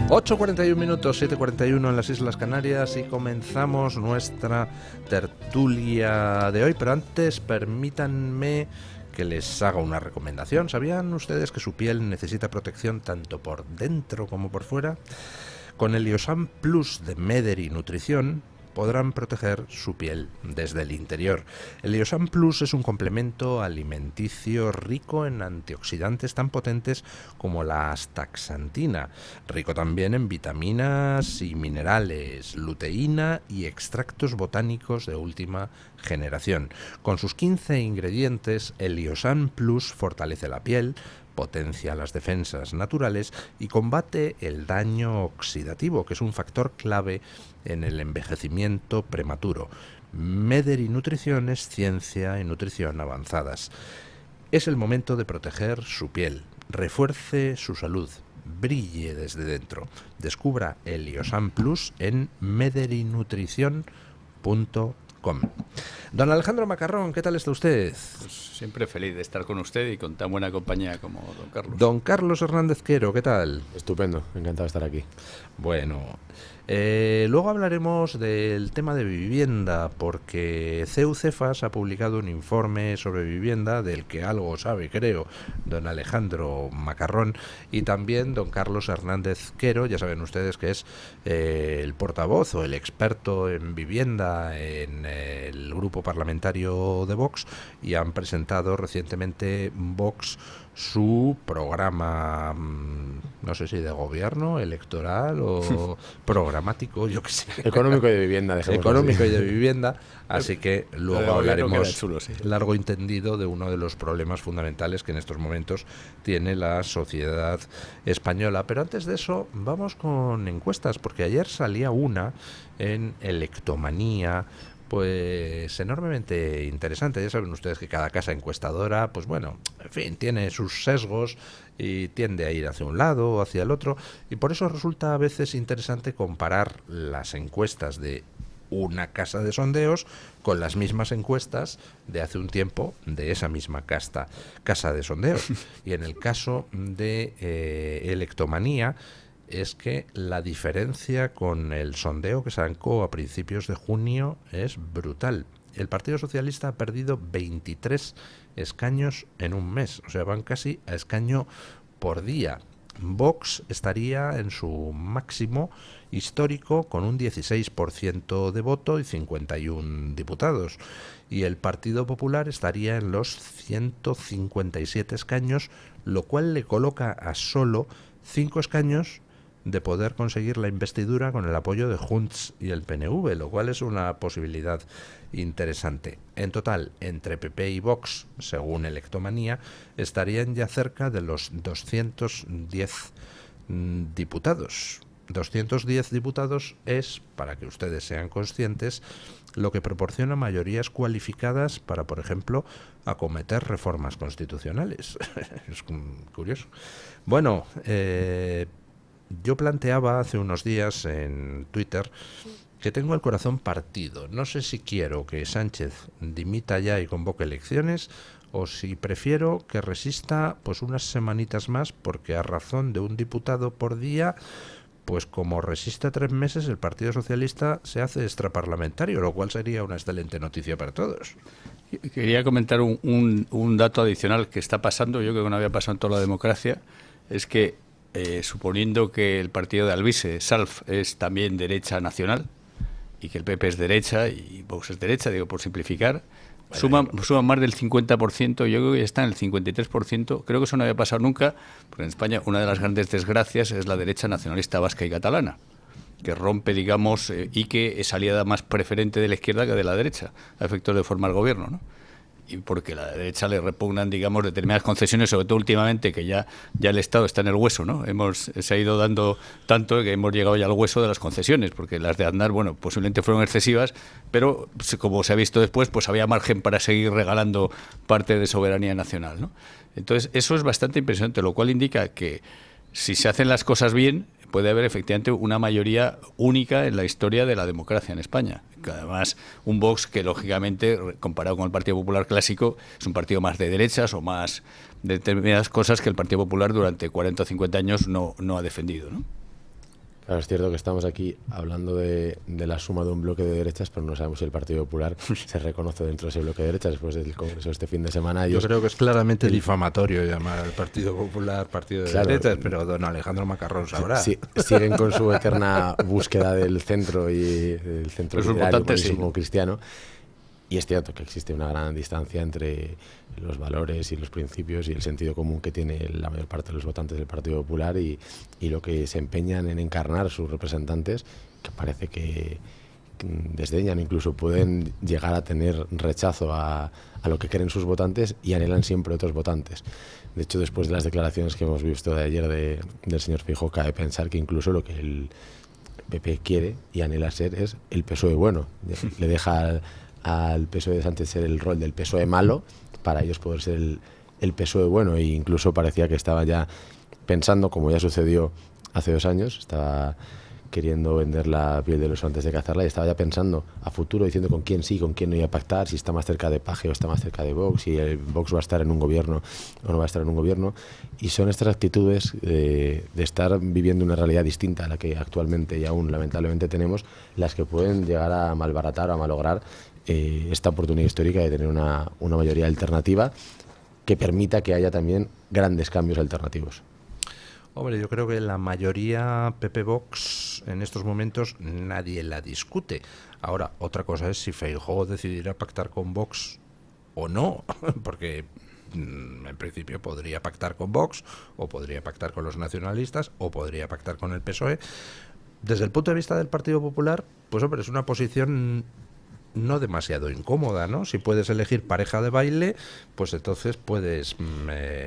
8:41 minutos, 7:41 en las Islas Canarias, y comenzamos nuestra tertulia de hoy. Pero antes, permítanme que les haga una recomendación. ¿Sabían ustedes que su piel necesita protección tanto por dentro como por fuera? Con el Liosan Plus de Mederi Nutrición podrán proteger su piel desde el interior. El Liosan Plus es un complemento alimenticio rico en antioxidantes tan potentes como la astaxantina, rico también en vitaminas y minerales, luteína y extractos botánicos de última generación. Con sus 15 ingredientes, el Liosan Plus fortalece la piel, potencia las defensas naturales y combate el daño oxidativo, que es un factor clave en el envejecimiento prematuro. Mederi Nutrición es ciencia y nutrición avanzadas. Es el momento de proteger su piel, refuerce su salud, brille desde dentro. Descubra el Liosan Plus en mederinutrición.com. Don Alejandro Macarrón, ¿qué tal está usted? Pues siempre feliz de estar con usted y con tan buena compañía como don Carlos. Don Carlos Hernández Quero, ¿qué tal? Estupendo, encantado de estar aquí. Bueno, luego hablaremos del tema de vivienda, porque CEU Cefas ha publicado un informe sobre vivienda del que algo sabe, creo, don Alejandro Macarrón, y también don Carlos Hernández Quero. Ya saben ustedes que es el portavoz o el experto en vivienda en el grupo parlamentario de Vox, y han presentado recientemente Vox su programa, no sé si de gobierno, electoral o programático, yo qué sé. Económico y de vivienda, dejemos Económico así. y de vivienda, así que luego hablaremos chulo, sí. largo y tendido de uno de los problemas fundamentales que en estos momentos tiene la sociedad española. Pero antes de eso, vamos con encuestas, porque ayer salía una en Electomanía, pues enormemente interesante. Ya saben ustedes que cada casa encuestadora, pues bueno, en fin, tiene sus sesgos y tiende a ir hacia un lado o hacia el otro, y por eso resulta a veces interesante comparar las encuestas de una casa de sondeos con las mismas encuestas de hace un tiempo de esa misma casa de sondeos. Y en el caso de Electomanía, es que la diferencia con el sondeo que sacó a principios de junio es brutal. El Partido Socialista ha perdido 23 escaños en un mes, o sea, van casi a escaño por día. Vox estaría en su máximo histórico con un 16% de voto y 51 diputados. Y el Partido Popular estaría en los 157 escaños, lo cual le coloca a solo 5 escaños de poder conseguir la investidura con el apoyo de Junts y el PNV, lo cual es una posibilidad interesante. En total, entre PP y Vox, según Electomanía, estarían ya cerca de los 210 diputados. 210 diputados es, para que ustedes sean conscientes, lo que proporciona mayorías cualificadas para, por ejemplo, acometer reformas constitucionales. Es curioso. Bueno, yo planteaba hace unos días en Twitter que tengo el corazón partido. No sé si quiero que Sánchez dimita ya y convoque elecciones, o si prefiero que resista pues unas semanitas más, porque a razón de un diputado por día, pues como resista 3 meses, el Partido Socialista se hace extraparlamentario, lo cual sería una excelente noticia para todos. Quería comentar un dato adicional que está pasando, yo creo que no había pasado en toda la democracia, es que suponiendo que el partido de Alvise, SALF, es también derecha nacional, y que el PP es derecha y Vox es derecha, digo por simplificar, suman más del 50%, yo creo que ya está en el 53%, creo que eso no había pasado nunca, porque en España una de las grandes desgracias es la derecha nacionalista vasca y catalana, que rompe, digamos, y que es aliada más preferente de la izquierda que de la derecha, a efectos de formar gobierno, ¿no? Y porque a la derecha le repugnan, digamos, determinadas concesiones, sobre todo últimamente, que ya el Estado está en el hueso, ¿no? Se ha ido dando tanto que hemos llegado ya al hueso de las concesiones, porque las de Aznar, bueno, posiblemente fueron excesivas, pero como se ha visto después, pues había margen para seguir regalando parte de soberanía nacional, ¿no? Entonces, eso es bastante impresionante, lo cual indica que si se hacen las cosas bien, puede haber efectivamente una mayoría única en la historia de la democracia en España. Además, un Vox que, lógicamente, comparado con el Partido Popular clásico, es un partido más de derechas o más de determinadas cosas que el Partido Popular durante 40 o 50 años no ha defendido, ¿no? Claro, es cierto que estamos aquí hablando de la suma de un bloque de derechas, pero no sabemos si el Partido Popular se reconoce dentro de ese bloque de derechas después del Congreso este fin de semana. Yo creo que es claramente difamatorio llamar al Partido Popular Partido de derechas, pero don Alejandro Macarrón sabrá. Sí, siguen con su eterna búsqueda del centro y del centro liberal y cristiano. Y es cierto que existe una gran distancia entre los valores y los principios y el sentido común que tiene la mayor parte de los votantes del Partido Popular y lo que se empeñan en encarnar sus representantes, que parece que desdeñan, incluso pueden llegar a tener rechazo a lo que creen sus votantes y anhelan siempre otros votantes. De hecho, después de las declaraciones que hemos visto de ayer del señor Feijóo, cabe pensar que incluso lo que el PP quiere y anhela ser es el PSOE bueno. Le deja al PSOE de Sánchez ser el rol del PSOE malo para ellos poder ser el PSOE bueno, e incluso parecía que estaba ya pensando, como ya sucedió hace 2 años, estaba queriendo vender la piel del oso antes de cazarla y estaba ya pensando a futuro, diciendo con quién sí, con quién no iba a pactar, si está más cerca de Paje o está más cerca de Vox, si el Vox va a estar en un gobierno o no va a estar en un gobierno. Y son estas actitudes de estar viviendo una realidad distinta a la que actualmente y aún lamentablemente tenemos, las que pueden llegar a malbaratar o a malograr esta oportunidad histórica de tener una mayoría alternativa que permita que haya también grandes cambios alternativos. Hombre, yo creo que la mayoría PP-Vox en estos momentos nadie la discute. Ahora, otra cosa es si Feijóo decidirá pactar con Vox o no, porque en principio podría pactar con Vox, o podría pactar con los nacionalistas, o podría pactar con el PSOE. Desde el punto de vista del Partido Popular, pues hombre, es una posición no demasiado incómoda, ¿no? Si puedes elegir pareja de baile, pues entonces puedes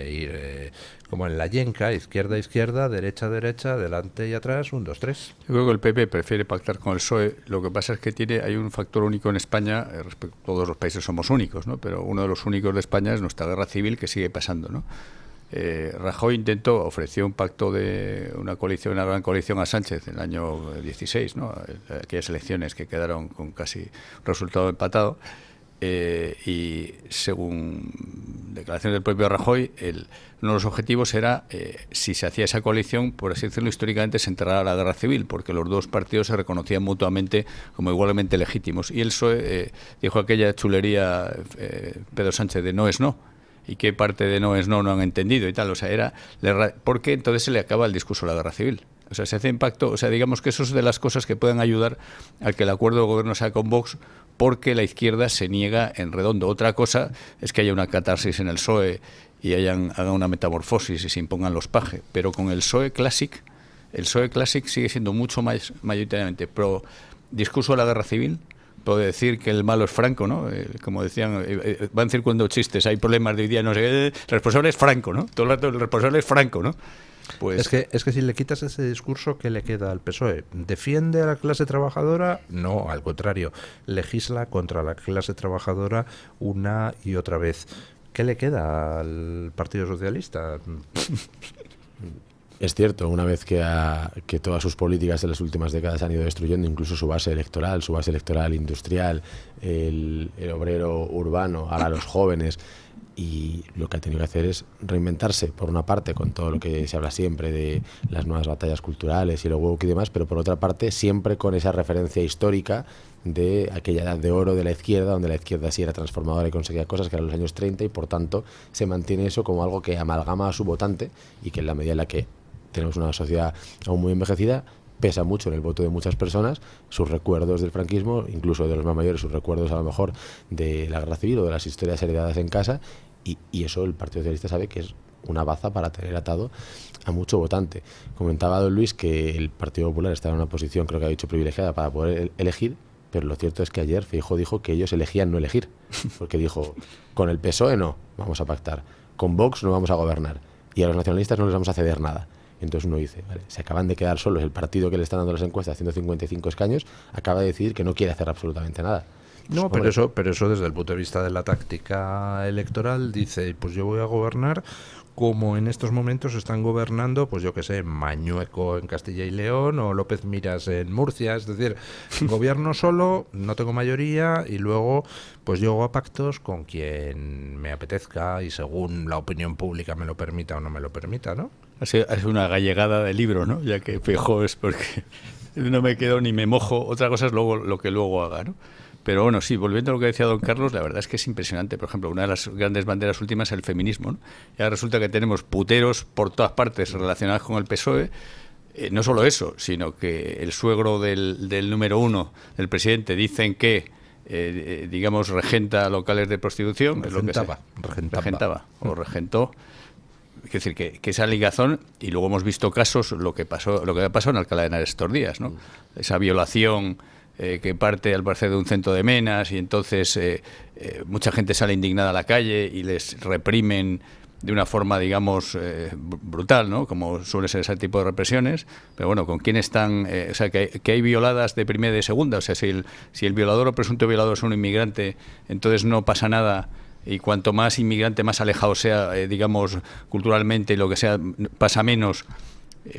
ir como en la yenca, izquierda, derecha, delante y atrás, 1, 2, 3. Yo creo que el PP prefiere pactar con el PSOE. Lo que pasa es que hay un factor único en España, respecto a todos los países somos únicos, ¿no? Pero uno de los únicos de España es nuestra guerra civil, que sigue pasando, ¿no? Rajoy ofreció un pacto de una gran coalición a Sánchez en el año 16, ¿no? Aquellas elecciones que quedaron con casi resultado empatado, y según declaraciones del propio Rajoy, uno de los objetivos era, si se hacía esa coalición, por así decirlo, históricamente se enterrara la guerra civil, porque los dos partidos se reconocían mutuamente como igualmente legítimos. Y el PSOE dijo aquella chulería, Pedro Sánchez, de no es no. ¿Y qué parte de no es no han entendido y tal? O sea, porque entonces se le acaba el discurso de la guerra civil. O sea, se hace impacto, o sea, digamos que eso es de las cosas que pueden ayudar a que el acuerdo de gobierno sea con Vox, porque la izquierda se niega en redondo. Otra cosa es que haya una catarsis en el PSOE y hagan una metamorfosis y se impongan los Paje. Pero con el PSOE Classic sigue siendo mucho más mayoritariamente pro discurso de la guerra civil. Puedo decir que el malo es Franco, ¿no? Como decían, van circulando chistes, hay problemas de hoy día, no sé, el responsable es Franco, ¿no? Todo el rato el responsable es Franco, ¿no? Pues es que si le quitas ese discurso, ¿qué le queda al PSOE? ¿Defiende a la clase trabajadora? No, al contrario, legisla contra la clase trabajadora una y otra vez. ¿Qué le queda al Partido Socialista? Es cierto, una vez que todas sus políticas de las últimas décadas han ido destruyendo incluso su base electoral industrial, el obrero urbano, ahora los jóvenes, y lo que ha tenido que hacer es reinventarse, por una parte, con todo lo que se habla siempre de las nuevas batallas culturales y lo woke y demás, pero por otra parte siempre con esa referencia histórica de aquella edad de oro de la izquierda, donde la izquierda sí era transformadora y conseguía cosas que eran los años 30, y por tanto se mantiene eso como algo que amalgama a su votante, y que en la medida en la que tenemos una sociedad aún muy envejecida, pesa mucho en el voto de muchas personas sus recuerdos del franquismo, incluso de los más mayores, sus recuerdos a lo mejor de la guerra civil o de las historias heredadas en casa, y eso el Partido Socialista sabe que es una baza para tener atado a mucho votante. Comentaba don Luis que el Partido Popular está en una posición, creo que ha dicho, privilegiada para poder elegir, pero lo cierto es que ayer Feijóo dijo que ellos elegían no elegir, porque dijo, con el PSOE no vamos a pactar, con Vox no vamos a gobernar, y a los nacionalistas no les vamos a ceder nada. Entonces uno dice, vale, se acaban de quedar solos, el partido que le está dando las encuestas, 155 escaños, acaba de decidir que no quiere hacer absolutamente nada. No, pero eso desde el punto de vista de la táctica electoral dice, pues yo voy a gobernar como en estos momentos están gobernando, pues yo qué sé, Mañueco en Castilla y León o López Miras en Murcia. Es decir, gobierno solo, no tengo mayoría y luego pues llego a pactos con quien me apetezca y según la opinión pública me lo permita o no me lo permita, ¿no? Es una gallegada de libro, ¿no? Ya que Feijóo es porque no me quedo ni me mojo. Otra cosa es luego lo que luego haga, ¿no? Pero bueno, sí, volviendo a lo que decía don Carlos, la verdad es que es impresionante. Por ejemplo, una de las grandes banderas últimas es el feminismo, ¿no? Y ahora resulta que tenemos puteros por todas partes relacionados con el PSOE. No solo eso, sino que el suegro del número uno, del presidente, dicen que, digamos, regenta locales de prostitución. Regentaba o regentó. Es decir, que esa ligazón, y luego hemos visto casos, lo que ha pasado en Alcalá de Henares estos días, ¿no? Esa violación que parte al parecer de un centro de menas y entonces mucha gente sale indignada a la calle y les reprimen de una forma, digamos, brutal, ¿no? Como suele ser ese tipo de represiones. Pero bueno, ¿con quién están? O sea, que hay violadas de primera y de segunda. O sea, si el violador o presunto violador es un inmigrante, entonces no pasa nada. Y cuanto más inmigrante, más alejado sea, digamos, culturalmente y lo que sea, pasa menos.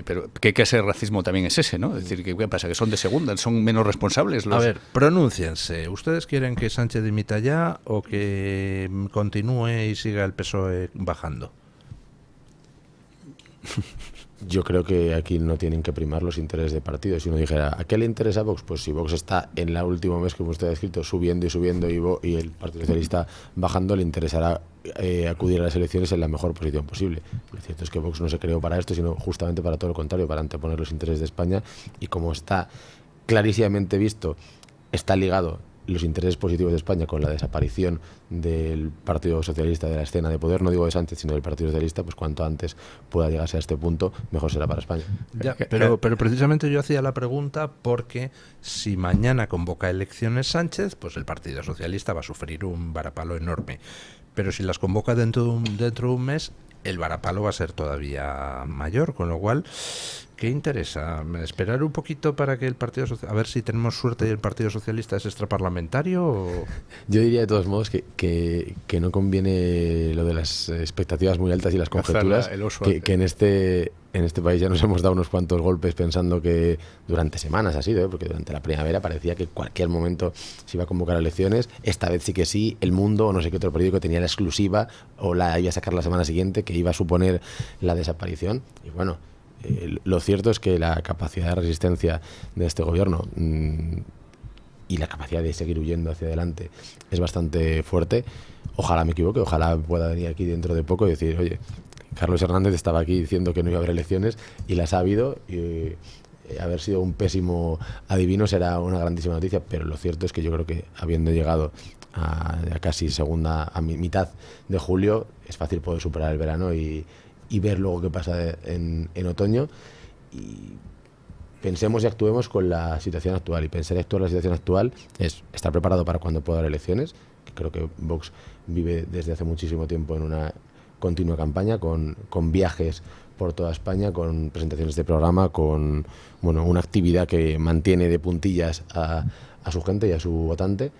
Pero ¿qué clase de racismo también es ese, no? Es decir, ¿qué pasa? ¿Que son de segunda? ¿Son menos responsables? A ver, pronúnciense. ¿Ustedes quieren que Sánchez dimita ya o que continúe y siga el PSOE bajando? Yo creo que aquí no tienen que primar los intereses de partido. Si uno dijera, ¿a qué le interesa a Vox? Pues si Vox está en la última mes que usted ha escrito subiendo y subiendo y el Partido Socialista bajando, le interesará acudir a las elecciones en la mejor posición posible. Lo cierto es que Vox no se creó para esto, sino justamente para todo lo contrario, para anteponer los intereses de España, y como está clarísimamente visto, está ligado los intereses positivos de España con la desaparición del Partido Socialista de la escena de poder, no digo de Sánchez, sino del Partido Socialista, pues cuanto antes pueda llegarse a este punto, mejor será para España. Ya, pero precisamente yo hacía la pregunta porque si mañana convoca elecciones Sánchez, pues el Partido Socialista va a sufrir un varapalo enorme. Pero si las convoca dentro de un mes, el varapalo va a ser todavía mayor, con lo cual, ¿qué interesa? ¿Esperar un poquito para que el Partido Socialista, a ver si tenemos suerte y el Partido Socialista es extraparlamentario? ¿O? Yo diría de todos modos que no conviene lo de las expectativas muy altas y las conjeturas, que en este país ya nos hemos dado unos cuantos golpes pensando que durante semanas ha sido, porque durante la primavera parecía que en cualquier momento se iba a convocar elecciones. Esta vez sí que sí, El Mundo o no sé qué otro periódico tenía la exclusiva o la iba a sacar la semana siguiente, que iba a suponer la desaparición. Y bueno, lo cierto es que la capacidad de resistencia de este gobierno y la capacidad de seguir huyendo hacia adelante es bastante fuerte. Ojalá me equivoque, ojalá pueda venir aquí dentro de poco y decir, oye, Carlos Hernández estaba aquí diciendo que no iba a haber elecciones y las ha habido, y haber sido un pésimo adivino será una grandísima noticia, pero lo cierto es que yo creo que habiendo llegado a casi mitad de julio, es fácil poder superar el verano y ver luego qué pasa en otoño, y pensemos y actuemos con la situación actual. Y pensar y actuar en la situación actual es estar preparado para cuando pueda haber elecciones, que creo que Vox vive desde hace muchísimo tiempo en una continua campaña, con viajes por toda España, con presentaciones de programa, con una actividad que mantiene de puntillas a su gente y a su votante.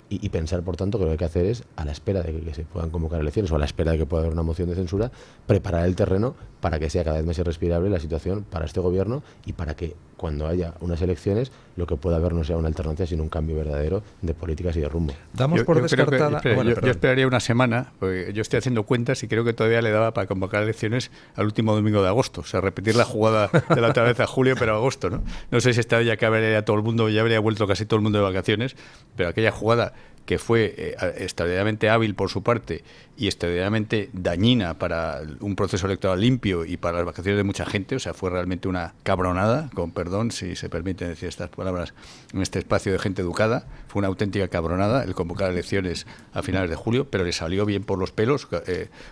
Y pensar, por tanto, que lo que hay que hacer es, a la espera de que se puedan convocar elecciones o a la espera de que pueda haber una moción de censura, preparar el terreno para que sea cada vez más irrespirable la situación para este gobierno y para que cuando haya unas elecciones lo que pueda haber no sea una alternancia sino un cambio verdadero de políticas y de rumbo. Damos por descartada... Yo esperaría una semana, porque yo estoy haciendo cuentas y creo que todavía le daba para convocar elecciones al último domingo de agosto. O sea, repetir la jugada de la otra vez a julio, pero a agosto, ¿no? No sé si esta vez ya acabaría todo el mundo, ya habría vuelto casi todo el mundo de vacaciones, pero aquella jugada que fue extraordinariamente hábil por su parte y extraordinariamente dañina para un proceso electoral limpio y para las vacaciones de mucha gente, o sea, fue realmente una cabronada, con perdón si se permiten decir estas palabras en este espacio de gente educada, fue una auténtica cabronada el convocar elecciones a finales de julio, pero le salió bien por los pelos,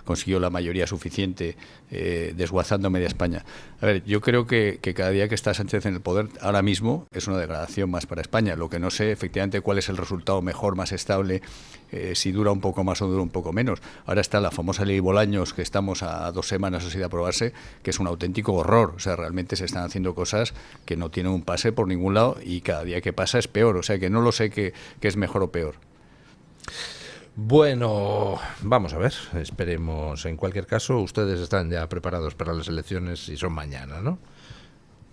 consiguió la mayoría suficiente desguazando media España. A ver, yo creo que cada día que está Sánchez en el poder, ahora mismo es una degradación más para España. Lo que no sé efectivamente cuál es el resultado mejor, más estable, si dura un poco más o dura un poco menos. Ahora está la famosa ley Bolaños, que estamos a 2 semanas así de aprobarse, que es un auténtico horror. O sea, realmente se están haciendo cosas que no tienen un pase por ningún lado y cada día que pasa es peor. O sea, que no lo sé que es mejor o peor. Bueno, vamos a ver, esperemos. En cualquier caso, ustedes están ya preparados para las elecciones y son mañana, ¿no?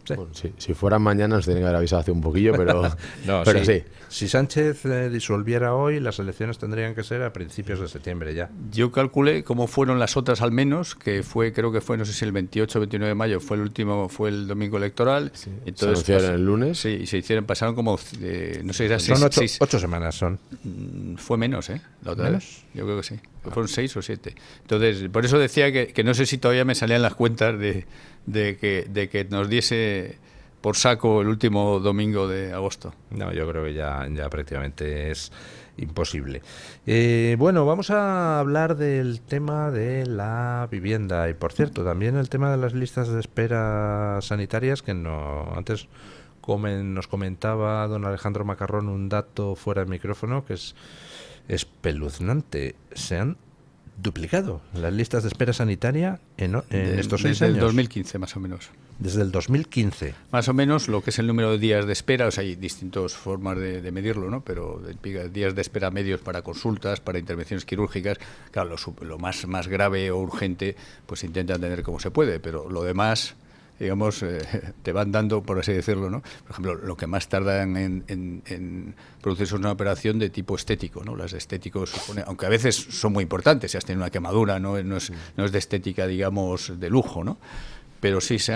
Sí. Bueno, si fueran mañana nos tienen que haber avisado hace un poquillo, pero, no, pero sí. Si Sánchez disolviera hoy, las elecciones tendrían que ser a principios de septiembre ya. Yo calculé cómo fueron las otras al menos, que fue, creo que fue, no sé si el 28 o 29 de mayo fue el último, fue el domingo electoral. Sí. Entonces, se anunciaron el lunes. Sí, y pasaron como, no sé, era son 8 semanas son. Fue menos, la otra ¿Menos? vez. Yo creo que sí. Fueron 6 o 7. Entonces, por eso decía que no sé si todavía me salían las cuentas de que nos diese por saco el último domingo de agosto. No, yo creo que ya prácticamente es imposible. Bueno, vamos a hablar del tema de la vivienda y, por cierto, también el tema de las listas de espera sanitarias, que antes nos comentaba don Alejandro Macarrón un dato fuera de micrófono que es espeluznante. Se han duplicado las listas de espera sanitaria en estos 6 años. Desde el 2015, más o menos. Desde el 2015. Más o menos lo que es el número de días de espera, o sea, hay distintas formas de medirlo, ¿no? Pero días de espera medios para consultas, para intervenciones quirúrgicas, claro, lo más grave o urgente, pues se intenta tener como se puede, pero lo demás, digamos, te van dando, por así decirlo, ¿no? Por ejemplo, lo que más tardan en producirse una operación de tipo estético, ¿no? Las estéticos, aunque a veces son muy importantes, si has tenido una quemadura, no es de estética, digamos, de lujo, ¿no? Pero sí, se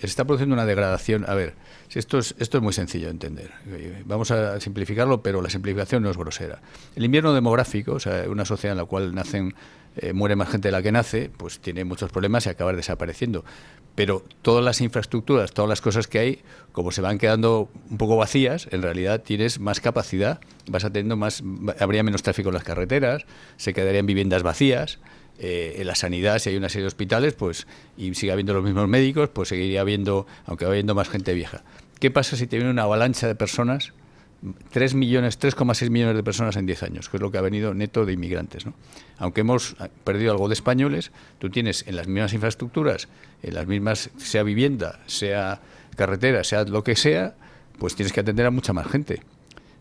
está produciendo una degradación. A ver, esto es muy sencillo de entender. Vamos a simplificarlo, pero la simplificación no es grosera. El invierno demográfico, o sea, una sociedad en la cual muere más gente de la que nace, pues tiene muchos problemas y acaba desapareciendo. Pero todas las infraestructuras, todas las cosas que hay, como se van quedando un poco vacías, en realidad tienes más capacidad, habría menos tráfico en las carreteras, se quedarían viviendas vacías. En la sanidad, si hay una serie de hospitales, pues y sigue habiendo los mismos médicos, pues seguiría habiendo, aunque va habiendo más gente vieja. ¿Qué pasa si te viene una avalancha de personas? 3,6 millones de personas en 10 años, que es lo que ha venido neto de inmigrantes, ¿no? Aunque hemos perdido algo de españoles, tú tienes en las mismas infraestructuras, en las mismas, sea vivienda, sea carretera, sea lo que sea, pues tienes que atender a mucha más gente.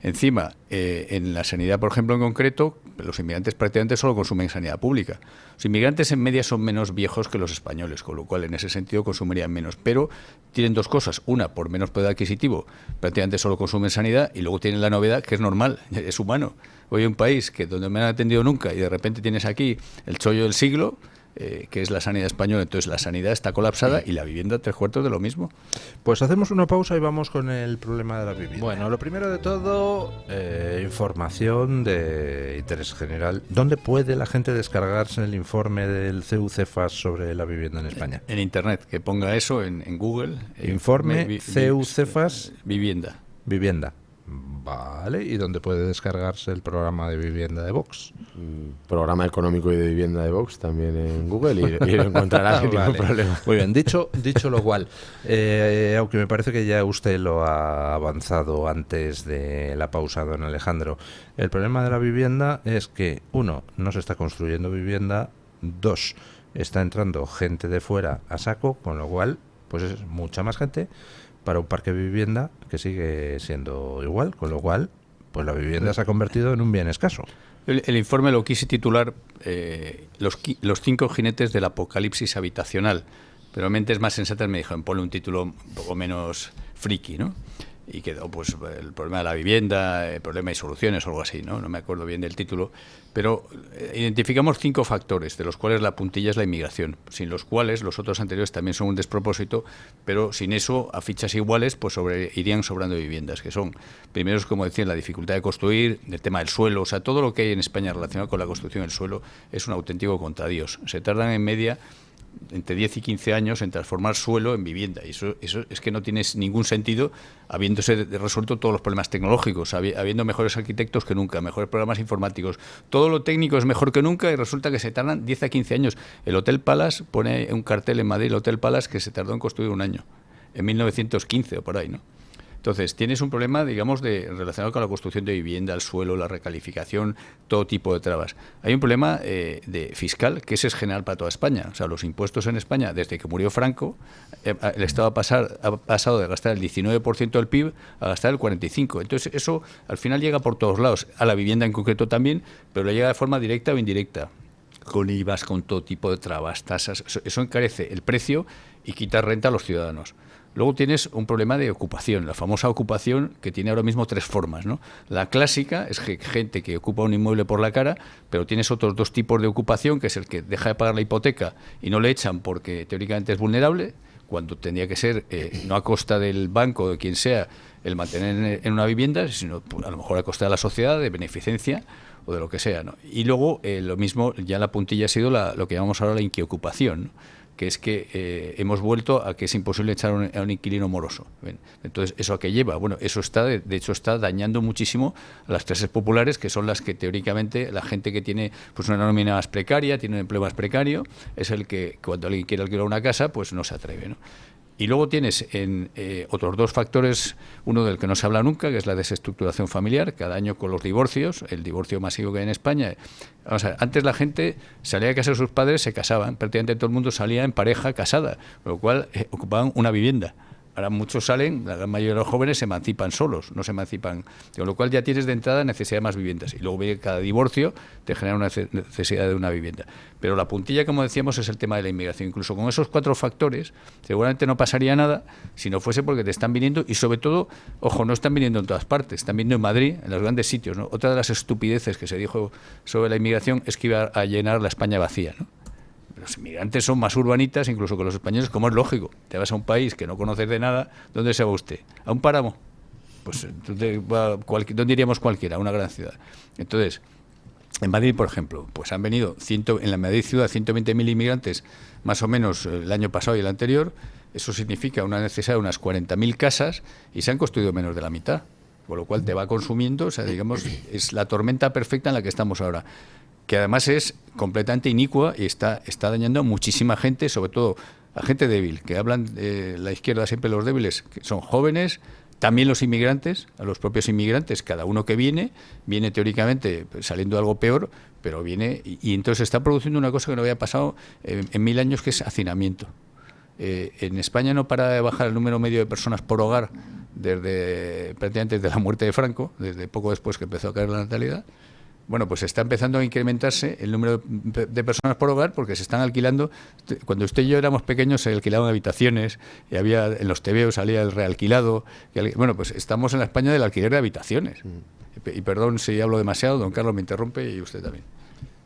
Encima, en la sanidad, por ejemplo, en concreto, los inmigrantes prácticamente solo consumen sanidad pública. Los inmigrantes en media son menos viejos que los españoles, con lo cual en ese sentido consumirían menos. Pero tienen dos cosas. Una, por menos poder adquisitivo, prácticamente solo consumen sanidad, y luego tienen la novedad que es normal, es humano. Hoy un país donde me han atendido nunca y de repente tienes aquí el chollo del siglo, que es la sanidad española, entonces la sanidad está colapsada y la vivienda 3/4 de lo mismo. Pues hacemos una pausa y vamos con el problema de la vivienda. Bueno, lo primero de todo, información de interés general. ¿Dónde puede la gente descargarse el informe del CEU-CEFAS sobre la vivienda en España? En Internet, que ponga eso en Google. Informe CEU-CEFAS Vivienda. Vale, ¿y dónde puede descargarse el programa de vivienda de Vox? Programa económico y de vivienda de Vox también en Google y lo encontrará sin ningún problema. Muy bien, dicho lo cual, aunque me parece que ya usted lo ha avanzado antes de la pausa, don Alejandro, el problema de la vivienda es que, 1, no se está construyendo vivienda, 2, está entrando gente de fuera a saco, con lo cual, pues es mucha más gente para un parque de vivienda que sigue siendo igual, con lo cual pues la vivienda se ha convertido en un bien escaso. El informe lo quise titular los 5 jinetes del apocalipsis habitacional, pero mentes más sensatas me dijeron, ponle un título un poco menos friki, ¿no? Y quedó pues el problema de la vivienda, el problema y soluciones o algo así, ¿no? No me acuerdo bien del título, pero identificamos 5 factores, de los cuales la puntilla es la inmigración, sin los cuales los otros anteriores también son un despropósito, pero sin eso, a fichas iguales, pues irían sobrando viviendas, que son, primero, como decía, la dificultad de construir, el tema del suelo, o sea, todo lo que hay en España relacionado con la construcción del suelo es un auténtico contradios. Se tardan en media entre 10 y 15 años en transformar suelo en vivienda, y eso es que no tiene ningún sentido, habiéndose resuelto todos los problemas tecnológicos, habiendo mejores arquitectos que nunca, mejores programas informáticos, todo lo técnico es mejor que nunca, y resulta que se tardan 10 a 15 años. El Hotel Palace pone un cartel en Madrid, el Hotel Palace, que se tardó en construir un año, en 1915 o por ahí, ¿no? Entonces, tienes un problema, digamos, relacionado con la construcción de vivienda, el suelo, la recalificación, todo tipo de trabas. Hay un problema fiscal, que ese es general para toda España. O sea, los impuestos en España, desde que murió Franco, el Estado ha pasado de gastar el 19% del PIB a gastar el 45%. Entonces, eso al final llega por todos lados, a la vivienda en concreto también, pero le llega de forma directa o indirecta, con IVAs, con todo tipo de trabas, tasas. Eso encarece el precio y quita renta a los ciudadanos. Luego tienes un problema de ocupación, la famosa ocupación que tiene ahora mismo 3 formas, ¿no? La clásica es gente que ocupa un inmueble por la cara, pero tienes otros 2 tipos de ocupación, que es el que deja de pagar la hipoteca y no le echan porque teóricamente es vulnerable, cuando tendría que ser no a costa del banco o de quien sea el mantener en una vivienda, sino a lo mejor a costa de la sociedad, de beneficencia o de lo que sea, ¿no? Y luego lo mismo, ya la puntilla ha sido lo que llamamos ahora la inquiocupación, ¿no? Que es que hemos vuelto a que es imposible echar a un inquilino moroso. ¿Ven? Entonces, ¿eso a qué lleva? Bueno, eso de hecho está dañando muchísimo a las clases populares, que son las que teóricamente la gente que tiene pues una nómina más precaria, tiene un empleo más precario, es el que cuando alguien quiere alquilar una casa, pues no se atreve, ¿no? Y luego tienes otros 2 factores, uno del que no se habla nunca, que es la desestructuración familiar, cada año con los divorcios, el divorcio masivo que hay en España. Vamos a ver, antes la gente salía de casa de sus padres, se casaban, prácticamente todo el mundo salía en pareja casada, con lo cual ocupaban una vivienda. Ahora muchos salen, la gran mayoría de los jóvenes se emancipan solos, no se emancipan, con lo cual ya tienes de entrada necesidad de más viviendas y luego cada divorcio te genera una necesidad de una vivienda. Pero la puntilla, como decíamos, es el tema de la inmigración. Incluso con esos 4 factores seguramente no pasaría nada si no fuese porque te están viniendo y sobre todo, ojo, no están viniendo en todas partes, están viniendo en Madrid, en los grandes sitios, ¿no? Otra de las estupideces que se dijo sobre la inmigración es que iba a llenar la España vacía, ¿no? Los inmigrantes son más urbanitas incluso que los españoles, como es lógico. Te vas a un país que no conoces de nada, ¿dónde se va usted? ¿A un páramo? Pues ¿dónde iríamos cualquiera? A una gran ciudad. Entonces, en Madrid, por ejemplo, pues han venido en la Madrid ciudad 120.000 inmigrantes, más o menos el año pasado y el anterior. Eso significa una necesidad de unas 40.000 casas y se han construido menos de la mitad, con lo cual te va consumiendo, o sea, digamos, es la tormenta perfecta en la que estamos ahora, que además es completamente inicua y está dañando a muchísima gente, sobre todo a gente débil, que hablan de la izquierda siempre los débiles, que son jóvenes, también los inmigrantes, a los propios inmigrantes, cada uno que viene teóricamente saliendo algo peor, pero viene y entonces se está produciendo una cosa que no había pasado en 1000 años, que es hacinamiento. En España no para de bajar el número medio de personas por hogar prácticamente desde la muerte de Franco, desde poco después que empezó a caer la natalidad. Bueno, pues está empezando a incrementarse el número de personas por hogar porque se están alquilando. Cuando usted y yo éramos pequeños se alquilaban habitaciones y había en los tebeos salía el realquilado. Bueno, pues estamos en la España del alquiler de habitaciones. Y perdón si hablo demasiado, don Carlos me interrumpe y usted también.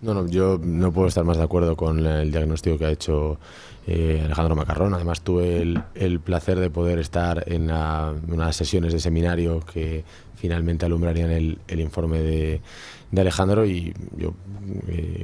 No, yo no puedo estar más de acuerdo con el diagnóstico que ha hecho Alejandro Macarrón. Además tuve el placer de poder estar en unas sesiones de seminario que finalmente alumbrarían el informe de Alejandro, y yo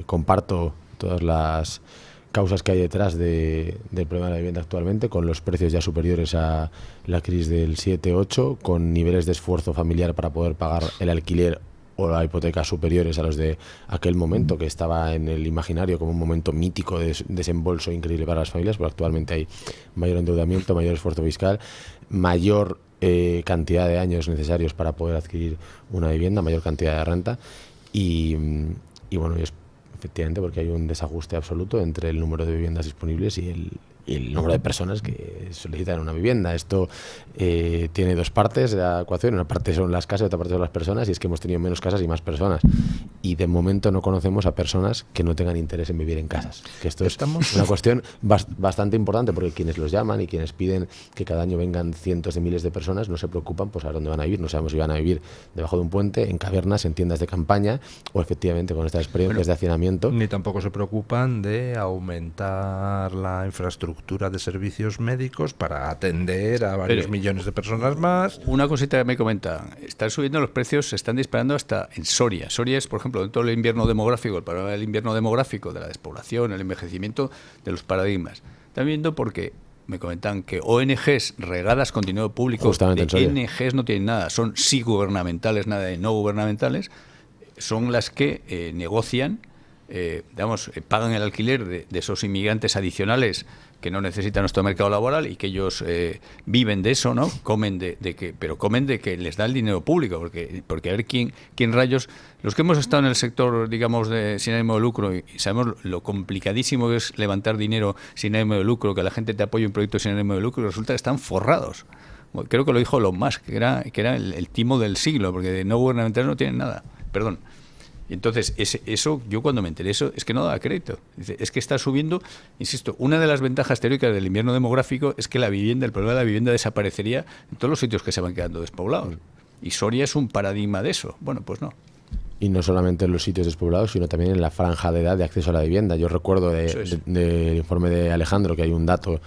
comparto todas las causas que hay detrás del problema de la vivienda actualmente, con los precios ya superiores a la crisis del 7-8, con niveles de esfuerzo familiar para poder pagar el alquiler o la hipoteca superiores a los de aquel momento, que estaba en el imaginario como un momento mítico de desembolso increíble para las familias, pero actualmente hay mayor endeudamiento, mayor esfuerzo fiscal, mayor cantidad de años necesarios para poder adquirir una vivienda, mayor cantidad de renta y bueno, es efectivamente porque hay un desajuste absoluto entre el número de viviendas disponibles y el número de personas que solicitan una vivienda. Esto tiene 2 partes de la ecuación. Una parte son las casas y otra parte son las personas, y es que hemos tenido menos casas y más personas. Y de momento no conocemos a personas que no tengan interés en vivir en casas. Que esto es una cuestión bastante importante, porque quienes los llaman y quienes piden que cada año vengan cientos de miles de personas no se preocupan pues a dónde van a vivir. No sabemos si van a vivir debajo de un puente, en cavernas, en tiendas de campaña o efectivamente con estas experiencias de hacinamiento. Ni tampoco se preocupan de aumentar la infraestructura de servicios médicos para atender a varios millones de personas más. Una cosita que me comentan, están subiendo los precios, se están disparando hasta en Soria. Soria es, por ejemplo, dentro del invierno demográfico, el problema del invierno demográfico, de la despoblación, el envejecimiento de los paradigmas. Están viendo porque me comentan que ONGs regadas con dinero público, justamente de ONGs no tienen nada, son sí gubernamentales, nada de no gubernamentales, son las que negocian, pagan el alquiler de esos inmigrantes adicionales que no necesitan nuestro mercado laboral y que ellos viven de eso, ¿no? Comen pero comen de que les da el dinero público, porque a ver quién rayos, los que hemos estado en el sector, digamos, de sin ánimo de lucro y sabemos lo complicadísimo que es levantar dinero sin ánimo de lucro, que la gente te apoye un proyecto sin ánimo de lucro, resulta que están forrados. Creo que lo dijo Elon Musk, que era el timo del siglo, porque de no gubernamentales no tienen nada. Perdón. Entonces, eso, yo cuando me enteré eso, es que no daba crédito. Es que está subiendo, insisto, una de las ventajas teóricas del invierno demográfico es que el problema de la vivienda desaparecería en todos los sitios que se van quedando despoblados. Y Soria es un paradigma de eso. Bueno, pues no. Y no solamente en los sitios despoblados, sino también en la franja de edad de acceso a la vivienda. Yo recuerdo del informe de Alejandro que hay un dato,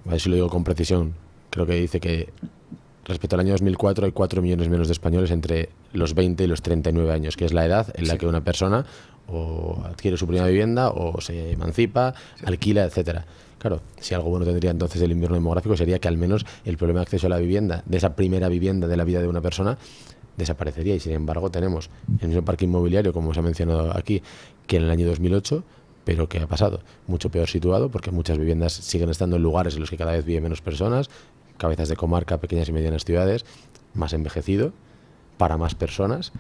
a ver si lo digo con precisión, creo que dice que respecto al año 2004 hay 4 millones menos de españoles entre los 20 y los 39 años, que es la edad en la que una persona o adquiere su primera vivienda o se emancipa, alquila, etcétera. Claro, si algo bueno tendría entonces el invierno demográfico sería que al menos el problema de acceso a la vivienda, de esa primera vivienda de la vida de una persona, desaparecería. Y sin embargo tenemos el mismo parque inmobiliario, como se ha mencionado aquí, que en el año 2008, pero que ha pasado mucho peor situado, porque muchas viviendas siguen estando en lugares en los que cada vez viven menos personas, cabezas de comarca, pequeñas y medianas ciudades, más envejecido, para más personas.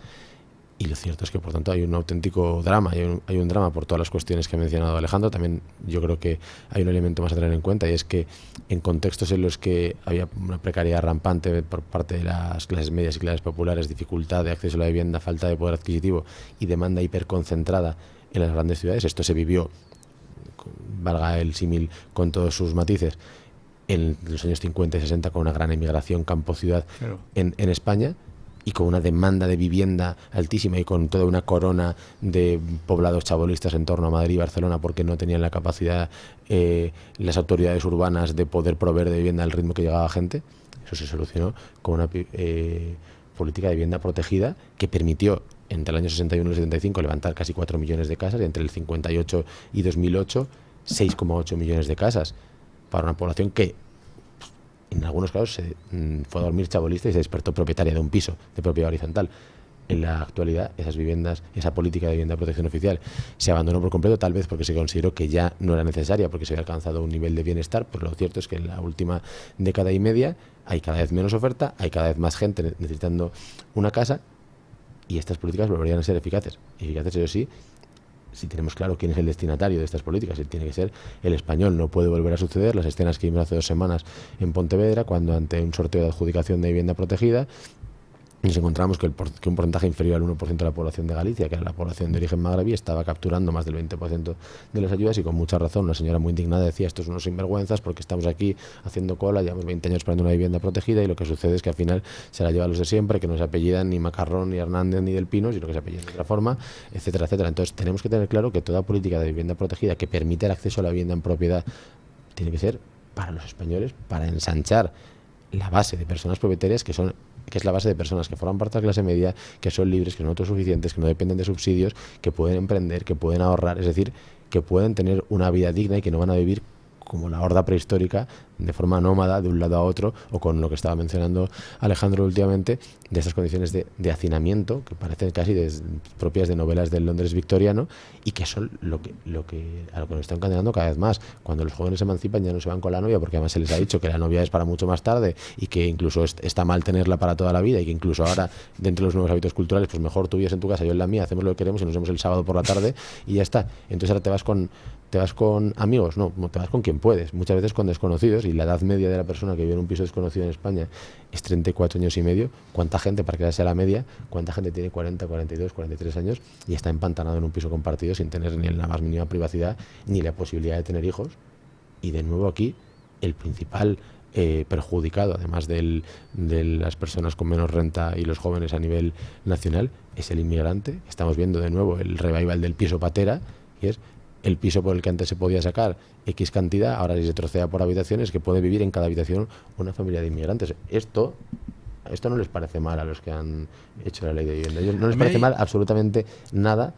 Y lo cierto es que, por tanto, hay un auténtico drama, hay un drama por todas las cuestiones que ha mencionado Alejandro. También yo creo que hay un elemento más a tener en cuenta, y es que en contextos en los que había una precariedad rampante por parte de las clases medias y clases populares, dificultad de acceso a la vivienda, falta de poder adquisitivo y demanda hiperconcentrada en las grandes ciudades, esto se vivió, valga el símil con todos sus matices, en los años 50 y 60 con una gran emigración campo-ciudad en España, y con una demanda de vivienda altísima y con toda una corona de poblados chabolistas en torno a Madrid y Barcelona porque no tenían la capacidad las autoridades urbanas de poder proveer de vivienda al ritmo que llegaba gente. Eso se solucionó con una política de vivienda protegida que permitió entre el año 61 y el 75 levantar casi 4 millones de casas, y entre el 58 y 2008 6,8 millones de casas para una población que en algunos casos se fue a dormir chabolista y se despertó propietaria de un piso de propiedad horizontal. En la actualidad, esas viviendas, esa política de vivienda de protección oficial se abandonó por completo, tal vez porque se consideró que ya no era necesaria, porque se había alcanzado un nivel de bienestar. Pero lo cierto es que en la última década y media hay cada vez menos oferta, hay cada vez más gente necesitando una casa, y estas políticas volverían a ser eficaces. Eficaces, eso sí, si tenemos claro quién es el destinatario de estas políticas. Tiene que ser el español. No puede volver a suceder las escenas que vimos hace 2 semanas en Pontevedra, cuando ante un sorteo de adjudicación de vivienda protegida nos encontramos que un porcentaje inferior al 1% de la población de Galicia, que era la población de origen magrebí, estaba capturando más del 20% de las ayudas, y con mucha razón una señora muy indignada decía: estos son unos sinvergüenzas porque estamos aquí haciendo cola, llevamos 20 años esperando una vivienda protegida, y lo que sucede es que al final se la llevan los de siempre, que no se apellidan ni Macarrón, ni Hernández, ni Del Pino, sino que se apellidan de otra forma, etcétera, etcétera. Entonces tenemos que tener claro que toda política de vivienda protegida que permite el acceso a la vivienda en propiedad tiene que ser para los españoles, para ensanchar la base de personas propietarias que es la base de personas que forman parte de la clase media, que son libres, que son autosuficientes, que no dependen de subsidios, que pueden emprender, que pueden ahorrar, es decir, que pueden tener una vida digna y que no van a vivir como la horda prehistórica, de forma nómada de un lado a otro, o con lo que estaba mencionando Alejandro últimamente, de estas condiciones de hacinamiento que parecen casi propias de novelas del Londres victoriano, y que son a lo que nos están condenando cada vez más. Cuando los jóvenes se emancipan ya no se van con la novia, porque además se les ha dicho que la novia es para mucho más tarde, y que incluso está mal tenerla para toda la vida, y que incluso ahora, dentro de los nuevos hábitos culturales, pues mejor tú vives en tu casa, yo en la mía, hacemos lo que queremos y nos vemos el sábado por la tarde y ya está. Entonces ahora te vas con amigos, no, te vas con quien puedes, muchas veces con desconocidos, y la edad media de la persona que vive en un piso desconocido en España es 34 años y medio. ¿Cuánta gente, para que sea la media, cuánta gente tiene 40, 42, 43 años y está empantanado en un piso compartido sin tener ni la más mínima privacidad ni la posibilidad de tener hijos? Y de nuevo aquí el principal perjudicado, además de las personas con menos renta y los jóvenes a nivel nacional, es el inmigrante. Estamos viendo de nuevo el revival del piso patera, y es el piso por el que antes se podía sacar X cantidad, ahora si se trocea por habitaciones, que puede vivir en cada habitación una familia de inmigrantes. Esto no les parece mal a los que han hecho la ley de vivienda. No les parece mal absolutamente nada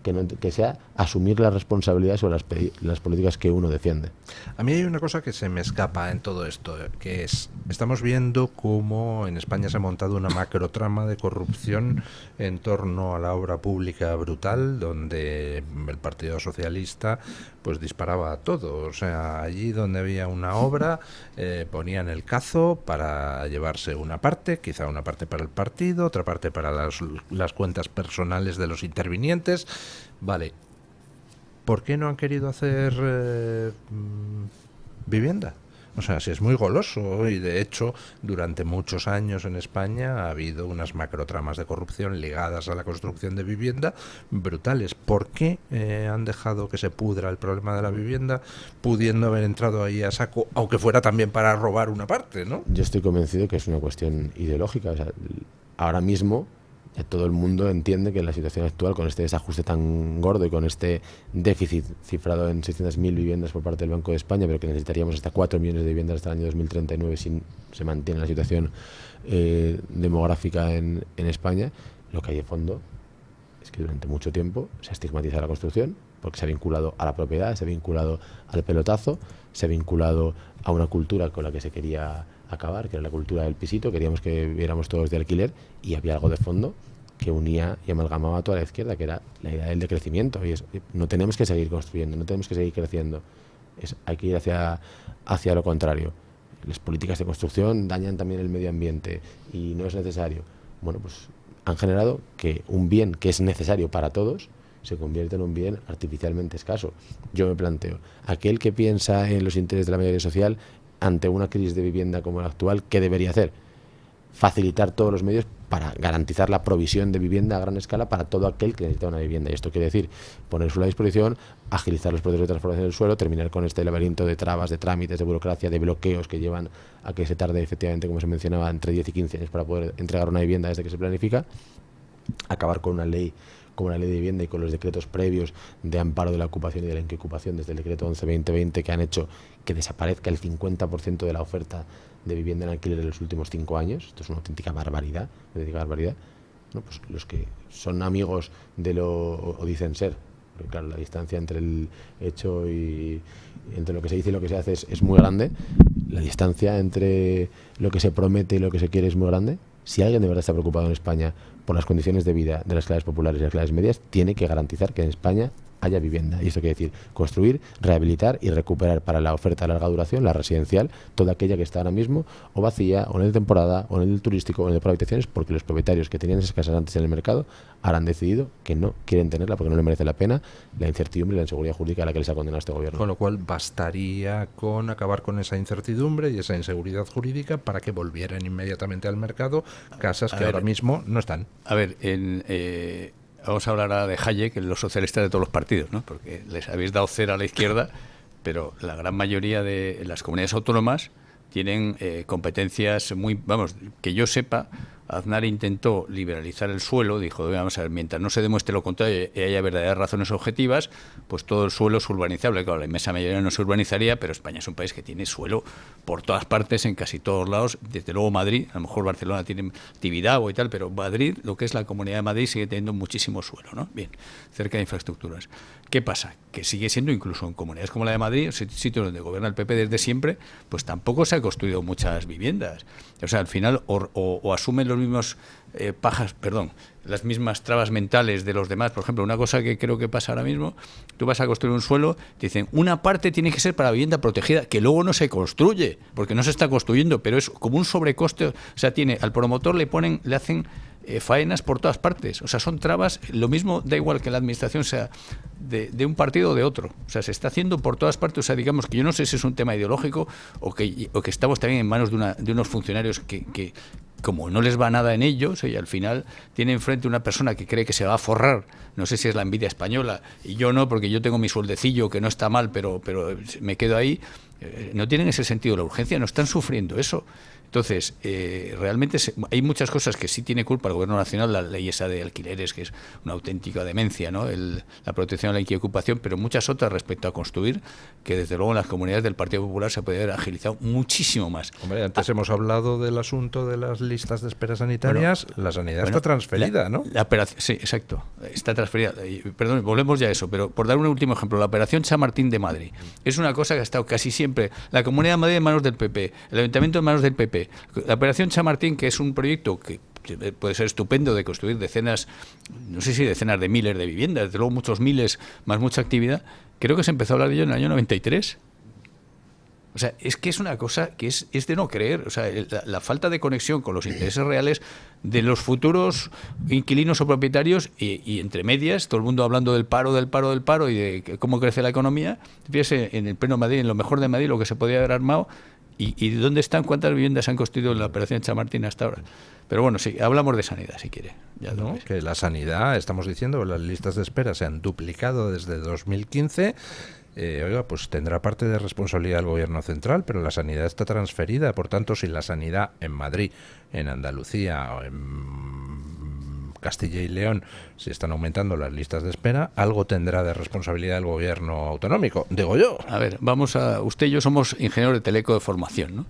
que sea asumir la responsabilidad sobre las políticas que uno defiende. A mí hay una cosa que se me escapa en todo esto, que es, estamos viendo cómo en España se ha montado una macrotrama de corrupción en torno a la obra pública brutal, donde el Partido Socialista pues disparaba a todo. O sea, allí donde había una obra ponían el cazo para llevarse una parte, quizá una parte para el partido, otra parte para las cuentas personales de los intervinientes. Vale, ¿por qué no han querido hacer vivienda? O sea, si es muy goloso, y de hecho durante muchos años en España ha habido unas macrotramas de corrupción ligadas a la construcción de vivienda brutales. ¿Por qué han dejado que se pudra el problema de la vivienda, pudiendo haber entrado ahí a saco, aunque fuera también para robar una parte, ¿no? Yo estoy convencido que es una cuestión ideológica. O sea, ahora mismo ya todo el mundo entiende que en la situación actual, con este desajuste tan gordo y con este déficit cifrado en 600.000 viviendas por parte del Banco de España, pero que necesitaríamos hasta 4 millones de viviendas hasta el año 2039 si se mantiene la situación demográfica en España, lo que hay de fondo es que durante mucho tiempo se ha estigmatizado la construcción porque se ha vinculado a la propiedad, se ha vinculado al pelotazo, se ha vinculado a una cultura con la que se quería acabar, que era la cultura del pisito. Queríamos que viéramos todos de alquiler, y había algo de fondo que unía y amalgamaba a toda la izquierda, que era la idea del decrecimiento. Y no tenemos que seguir construyendo, no tenemos que seguir creciendo, hay que ir hacia lo contrario. Las políticas de construcción dañan también el medio ambiente y no es necesario. Bueno, pues han generado que un bien que es necesario para todos se convierte en un bien artificialmente escaso. Yo me planteo, aquel que piensa en los intereses de la mayoría social ante una crisis de vivienda como la actual, ¿qué debería hacer? Facilitar todos los medios para garantizar la provisión de vivienda a gran escala para todo aquel que necesita una vivienda. Y esto quiere decir poner suelo a disposición, agilizar los procesos de transformación del suelo, terminar con este laberinto de trabas, de trámites, de burocracia, de bloqueos que llevan a que se tarde efectivamente, como se mencionaba, entre 10 y 15 años para poder entregar una vivienda desde que se planifica, acabar con una ley como la ley de vivienda y con los decretos previos de amparo de la ocupación y de la inquiocupación desde el decreto 11-2020, que han hecho que desaparezca el 50% de la oferta de vivienda en alquiler en los últimos 5 años. Esto es una auténtica barbaridad. Bueno, pues los que son amigos de lo, o dicen ser, porque claro, la distancia entre el hecho y entre lo que se dice y lo que se hace es muy grande. La distancia entre lo que se promete y lo que se quiere es muy grande. Si alguien de verdad está preocupado en España por las condiciones de vida de las clases populares y las clases medias, tiene que garantizar que en España haya vivienda. Y esto quiere decir construir, rehabilitar y recuperar para la oferta de larga duración, la residencial, toda aquella que está ahora mismo o vacía, o en el temporada, o en el turístico, o en el de habitaciones, porque los propietarios que tenían esas casas antes en el mercado ahora han decidido que no quieren tenerla porque no les merece la pena la incertidumbre y la inseguridad jurídica a la que les ha condenado este gobierno. Con lo cual bastaría con acabar con esa incertidumbre y esa inseguridad jurídica para que volvieran inmediatamente al mercado casas que ahora mismo no están. A ver, vamos a hablar ahora de Hayek, los socialistas de todos los partidos, ¿no? Porque les habéis dado cera a la izquierda, pero la gran mayoría de las comunidades autónomas tienen competencias muy, vamos, que yo sepa, Aznar intentó liberalizar el suelo, dijo, vamos a ver, mientras no se demuestre lo contrario y haya verdaderas razones objetivas, pues todo el suelo es urbanizable. Claro, la inmensa mayoría no se urbanizaría, pero España es un país que tiene suelo por todas partes, en casi todos lados. Desde luego Madrid, a lo mejor Barcelona tiene Tibidabo y tal, pero Madrid, lo que es la Comunidad de Madrid, sigue teniendo muchísimo suelo, ¿no? Bien, cerca de infraestructuras. ¿Qué pasa? Que sigue siendo, incluso en comunidades como la de Madrid, sitios donde gobierna el PP desde siempre, pues tampoco se han construido muchas viviendas. O sea, al final, o asumen los mismos las mismas trabas mentales de los demás. Por ejemplo, una cosa que creo que pasa ahora mismo, tú vas a construir un suelo, te dicen, una parte tiene que ser para vivienda protegida, que luego no se construye, porque no se está construyendo, pero es como un sobrecoste. O sea, al promotor le hacen faenas por todas partes. O sea, son trabas, lo mismo da igual que la administración sea de un partido o de otro. O sea, se está haciendo por todas partes. O sea, digamos que yo no sé si es un tema ideológico o que estamos también en manos de unos funcionarios que como no les va nada en ellos, y al final tiene enfrente una persona que cree que se va a forrar, no sé si es la envidia española, y yo no, porque yo tengo mi sueldecillo que no está mal, pero me quedo ahí, no tienen ese sentido de la urgencia, no están sufriendo eso. Entonces, realmente hay muchas cosas que sí tiene culpa el Gobierno Nacional, la ley esa de alquileres, que es una auténtica demencia, ¿no? La protección a la ocupación, pero muchas otras respecto a construir, que desde luego en las comunidades del Partido Popular se puede haber agilizado muchísimo más. Hombre, antes hemos hablado del asunto de las listas de espera sanitarias. La sanidad está transferida, ¿no? Sí, exacto, está transferida. Perdón, volvemos ya a eso, pero por dar un último ejemplo, la operación Chamartín de Madrid es una cosa que ha estado casi siempre la Comunidad de Madrid en manos del PP, el Ayuntamiento en manos del PP. La operación Chamartín, que es un proyecto que puede ser estupendo, de construir decenas, no sé si decenas de miles de viviendas, desde luego muchos miles, más mucha actividad, creo que se empezó a hablar de ello en el año 93. O sea, es que es una cosa que es de no creer. O sea, la falta de conexión con los intereses reales de los futuros inquilinos o propietarios y entre medias, todo el mundo hablando del paro y de cómo crece la economía. Fíjese, en el pleno Madrid, en lo mejor de Madrid, lo que se podía haber armado y dónde están, cuántas viviendas se han construido en la operación Chamartín hasta ahora. Pero bueno, sí, hablamos de sanidad, si quiere. Ya no, que la sanidad, estamos diciendo, las listas de espera se han duplicado desde 2015. Oiga, pues tendrá parte de responsabilidad el Gobierno central, pero la sanidad está transferida. Por tanto, si la sanidad en Madrid, en Andalucía o en Castilla y León se están aumentando las listas de espera, algo tendrá de responsabilidad el Gobierno autonómico, digo yo. A ver, usted y yo somos ingenieros de teleco de formación, ¿no?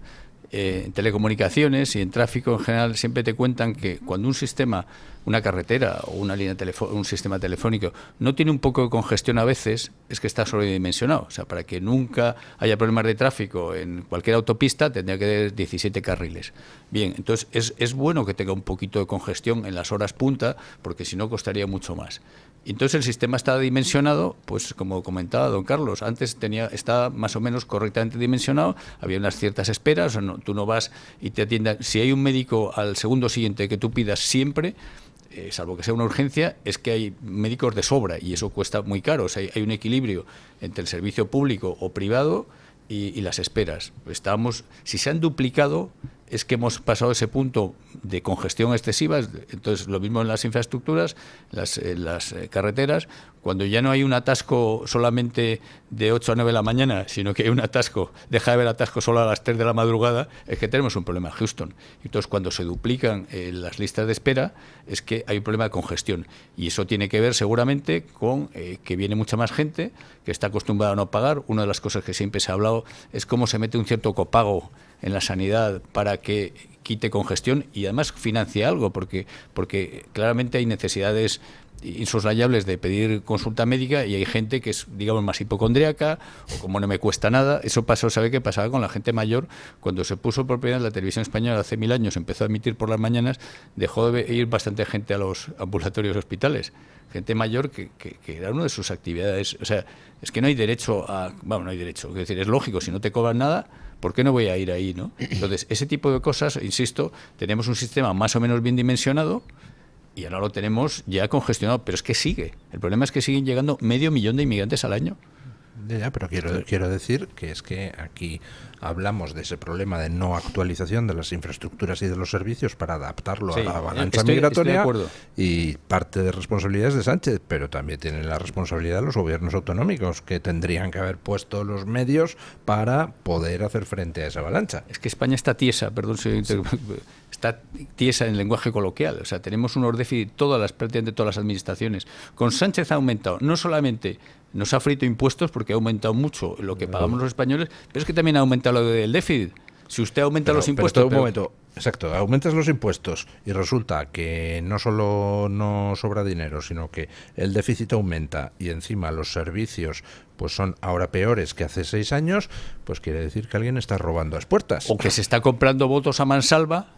En telecomunicaciones y en tráfico en general siempre te cuentan que cuando un sistema, una carretera o una línea un sistema telefónico no tiene un poco de congestión a veces, es que está sobredimensionado. O sea, para que nunca haya problemas de tráfico en cualquier autopista tendría que tener 17 carriles. Bien, entonces es bueno que tenga un poquito de congestión en las horas punta, porque si no costaría mucho más. Entonces el sistema está dimensionado, pues como comentaba don Carlos, antes estaba más o menos correctamente dimensionado, había unas ciertas esperas, o sea, tú no vas y te atiendan. Si hay un médico al segundo siguiente que tú pidas siempre, salvo que sea una urgencia, es que hay médicos de sobra y eso cuesta muy caro. O sea, hay un equilibrio entre el servicio público o privado y las esperas. Si se han duplicado, es que hemos pasado ese punto de congestión excesiva. Entonces, lo mismo en las infraestructuras, las carreteras, cuando ya no hay un atasco solamente de 8 a 9 de la mañana, sino que hay un atasco, deja de haber atasco solo a las 3 de la madrugada, es que tenemos un problema en Houston. Entonces, cuando se duplican las listas de espera, es que hay un problema de congestión. Y eso tiene que ver seguramente con que viene mucha más gente, que está acostumbrada a no pagar. Una de las cosas que siempre se ha hablado es cómo se mete un cierto copago en la sanidad para que quite congestión y además financie algo, porque claramente hay necesidades insoslayables de pedir consulta médica y hay gente que es, digamos, más hipocondríaca o como no me cuesta nada. Eso pasó, ¿sabe qué pasaba con la gente mayor? Cuando se puso por primera vez la televisión española hace 1000 años, empezó a emitir por las mañanas, dejó de ir bastante gente a los ambulatorios hospitales. Gente mayor que era una de sus actividades. O sea, es que no hay derecho a... Bueno, no hay derecho. Es decir, es lógico, si no te cobran nada, ¿por qué no voy a ir ahí, no? Entonces, ese tipo de cosas, insisto, tenemos un sistema más o menos bien dimensionado y ahora lo tenemos ya congestionado, pero es que sigue. El problema es que siguen llegando 500.000 de inmigrantes al año. Ya, pero quiero decir que es que aquí hablamos de ese problema de no actualización de las infraestructuras y de los servicios para adaptarlo a la avalancha migratoria, y parte de responsabilidades de Sánchez, pero también tienen la responsabilidad de los gobiernos autonómicos, que tendrían que haber puesto los medios para poder hacer frente a esa avalancha. Es que España está tiesa, perdón si está tiesa en lenguaje coloquial. O sea, tenemos unos déficits prácticamente todas las administraciones. Con Sánchez ha aumentado, no solamente nos ha frito impuestos porque ha aumentado mucho lo que pagamos los españoles, pero es que también ha aumentado lo del déficit. Si usted aumenta los impuestos... un momento, exacto, aumentas los impuestos y resulta que no solo no sobra dinero, sino que el déficit aumenta y encima los servicios pues son ahora peores que hace 6 años, pues quiere decir que alguien está robando a las puertas. O que se está comprando votos a mansalva.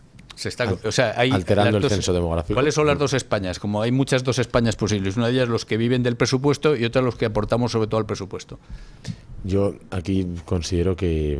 Alterando el censo demográfico. ¿Cuáles son las dos Españas? Como hay muchas dos Españas posibles. Una de ellas los que viven del presupuesto y otra los que aportamos sobre todo al presupuesto. Yo aquí considero que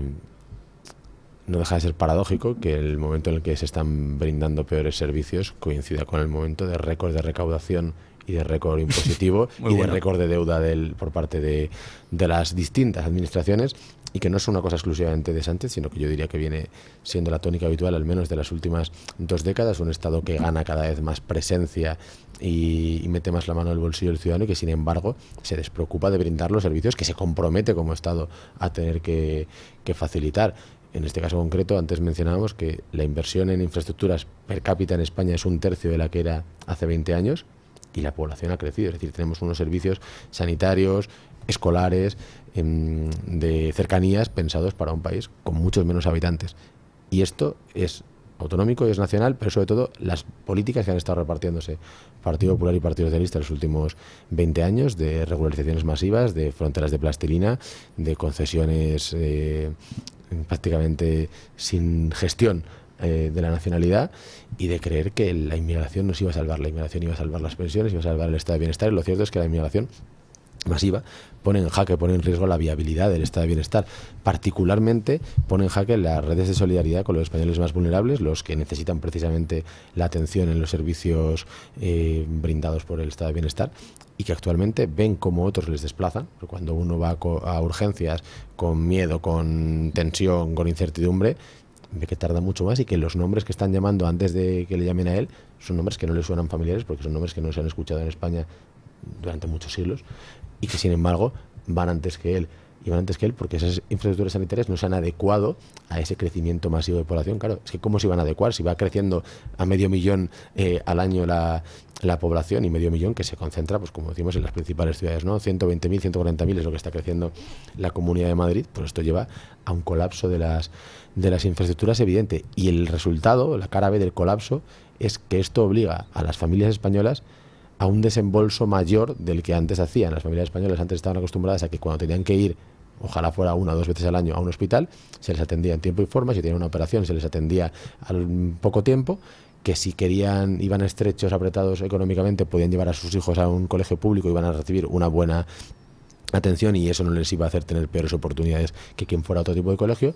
no deja de ser paradójico que el momento en el que se están brindando peores servicios coincida con el momento de récord de recaudación y de récord impositivo y de récord de deuda por parte de las distintas administraciones, y que no es una cosa exclusivamente de Sánchez, sino que yo diría que viene siendo la tónica habitual al menos de las últimas 2 décadas, un Estado que gana cada vez más presencia y mete más la mano en el bolsillo del ciudadano, y que sin embargo se despreocupa de brindar los servicios que se compromete como Estado a tener que facilitar. En este caso concreto, antes mencionábamos que la inversión en infraestructuras per cápita en España es 1/3 de la que era hace 20 años y la población ha crecido. Es decir, tenemos unos servicios sanitarios, escolares, de cercanías pensados para un país con muchos menos habitantes. Y esto es autonómico y es nacional, pero sobre todo las políticas que han estado repartiéndose Partido Popular y Partido Socialista en los últimos 20 años, de regularizaciones masivas, de fronteras de plastilina, de concesiones prácticamente sin gestión de la nacionalidad, y de creer que la inmigración nos iba a salvar. La inmigración iba a salvar las pensiones, iba a salvar el estado de bienestar, y lo cierto es que la inmigración masiva pone en jaque, pone en riesgo la viabilidad del estado de bienestar. Particularmente pone en jaque las redes de solidaridad con los españoles más vulnerables, los que necesitan precisamente la atención en los servicios brindados por el estado de bienestar, y que actualmente ven cómo otros les desplazan. Porque cuando uno va a urgencias con miedo, con tensión, con incertidumbre, ve que tarda mucho más, y que los nombres que están llamando antes de que le llamen a él son nombres que no le suenan familiares, porque son nombres que no se han escuchado en España durante muchos siglos, y que sin embargo van antes que él. Y van antes que él porque esas infraestructuras sanitarias no se han adecuado a ese crecimiento masivo de población. Claro, es que ¿cómo se iban a adecuar? Si va creciendo a 500.000 al año la población, y 500.000 que se concentra, pues como decimos, en las principales ciudades, ¿no? 120.000, 140.000 es lo que está creciendo la Comunidad de Madrid. Pues esto lleva a un colapso de las infraestructuras evidente. Y el resultado, la cara B del colapso, es que esto obliga a las familias españolas a un desembolso mayor del que antes hacían. Las familias españolas antes estaban acostumbradas a que cuando tenían que ir, ojalá fuera 1 o 2 veces al año, a un hospital, se les atendía en tiempo y forma. Si tenían una operación, se les atendía al poco tiempo. Que si querían, iban estrechos, apretados económicamente, podían llevar a sus hijos a un colegio público y iban a recibir una buena atención, y eso no les iba a hacer tener peores oportunidades que quien fuera a otro tipo de colegio.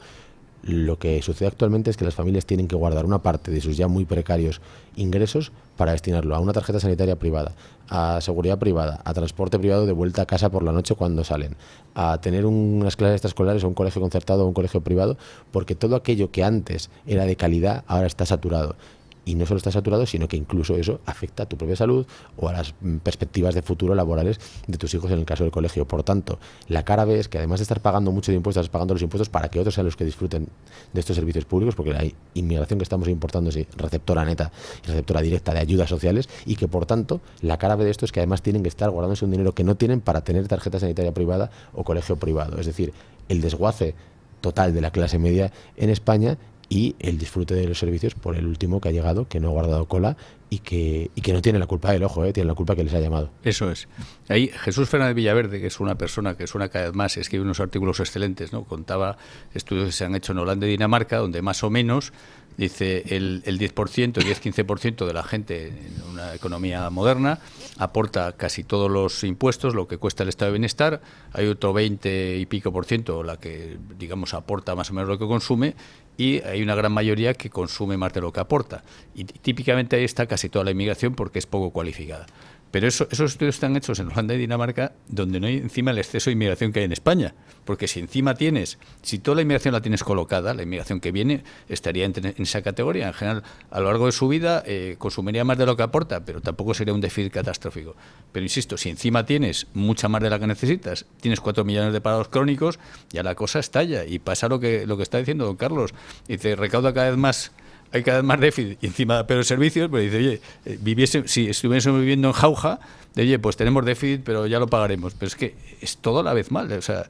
Lo que sucede actualmente es que las familias tienen que guardar una parte de sus ya muy precarios ingresos para destinarlo a una tarjeta sanitaria privada, a seguridad privada, a transporte privado de vuelta a casa por la noche cuando salen, a tener unas clases extraescolares o un colegio concertado o un colegio privado, porque todo aquello que antes era de calidad ahora está saturado. Y no solo está saturado, sino que incluso eso afecta a tu propia salud o a las perspectivas de futuro laborales de tus hijos en el caso del colegio. Por tanto, la cara B es que además de estar pagando mucho de impuestos, estás pagando los impuestos para que otros sean los que disfruten de estos servicios públicos, porque la inmigración que estamos importando es receptora neta y receptora directa de ayudas sociales, y que por tanto la cara B de esto es que además tienen que estar guardándose un dinero que no tienen para tener tarjeta sanitaria privada o colegio privado. Es decir, el desguace total de la clase media en España, y el disfrute de los servicios por el último que ha llegado, que no ha guardado cola y que no tiene la culpa del ojo, tiene la culpa que les ha llamado. Eso es. Ahí Jesús Fernández Villaverde, que es una persona que suena cada vez más, escribe unos artículos excelentes, ¿no? Contaba estudios que se han hecho en Holanda y Dinamarca, donde más o menos dice el 10%, 10-15% de la gente en una economía moderna aporta casi todos los impuestos, lo que cuesta el estado de bienestar. Hay otro 20 y pico %, la que, digamos, aporta más o menos lo que consume, y hay una gran mayoría que consume más de lo que aporta. Y típicamente ahí está casi toda la inmigración, porque es poco cualificada. Pero esos estudios están hechos en Holanda y Dinamarca, donde no hay encima el exceso de inmigración que hay en España. Porque si encima si toda la inmigración la tienes colocada, la inmigración que viene estaría en esa categoría. En general, a lo largo de su vida consumiría más de lo que aporta, pero tampoco sería un déficit catastrófico. Pero insisto, si encima tienes mucha más de la que necesitas, tienes 4 millones de parados crónicos, ya la cosa estalla. Y pasa lo que está diciendo don Carlos. Dice, recauda cada vez más, hay cada vez más déficit y encima peor servicios, pero dice, oye, si estuviésemos viviendo en jauja, oye, pues tenemos déficit, pero ya lo pagaremos. Pero es que es todo a la vez mal. O sea,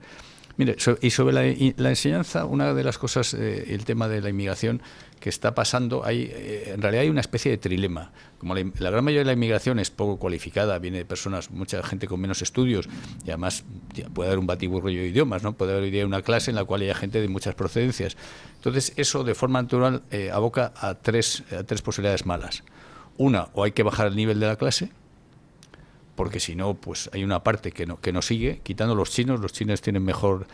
mire, y sobre la enseñanza, una de las cosas, el tema de la inmigración que está pasando, en realidad hay una especie de trilema. Como la gran mayoría de la inmigración es poco cualificada, viene de personas, mucha gente con menos estudios, y además puede haber un batiburrillo de idiomas, ¿no? Puede haber hoy día una clase en la cual haya gente de muchas procedencias. Entonces, eso de forma natural aboca a tres posibilidades malas. Una, o hay que bajar el nivel de la clase, porque si no, pues hay una parte que no sigue, quitando los chinos tienen mejor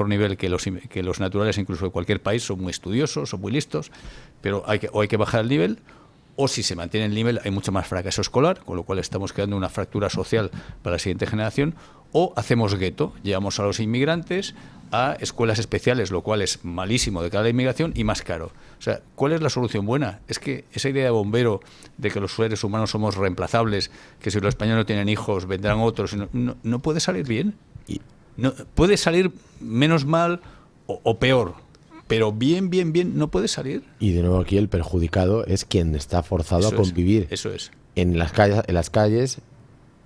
nivel que los naturales, incluso de cualquier país, son muy estudiosos, son muy listos, pero hay que bajar el nivel, o si se mantiene el nivel hay mucho más fracaso escolar, con lo cual estamos creando una fractura social para la siguiente generación, o hacemos gueto, llevamos a los inmigrantes a escuelas especiales, lo cual es malísimo de cara a la inmigración y más caro. O sea, ¿cuál es la solución buena? Es que esa idea de bombero de que los seres humanos somos reemplazables, que si los españoles no tienen hijos vendrán otros, no puede salir bien. Y no puede salir menos mal o peor, pero bien, no puede salir. Y de nuevo aquí el perjudicado es quien está forzado a convivir en las calles,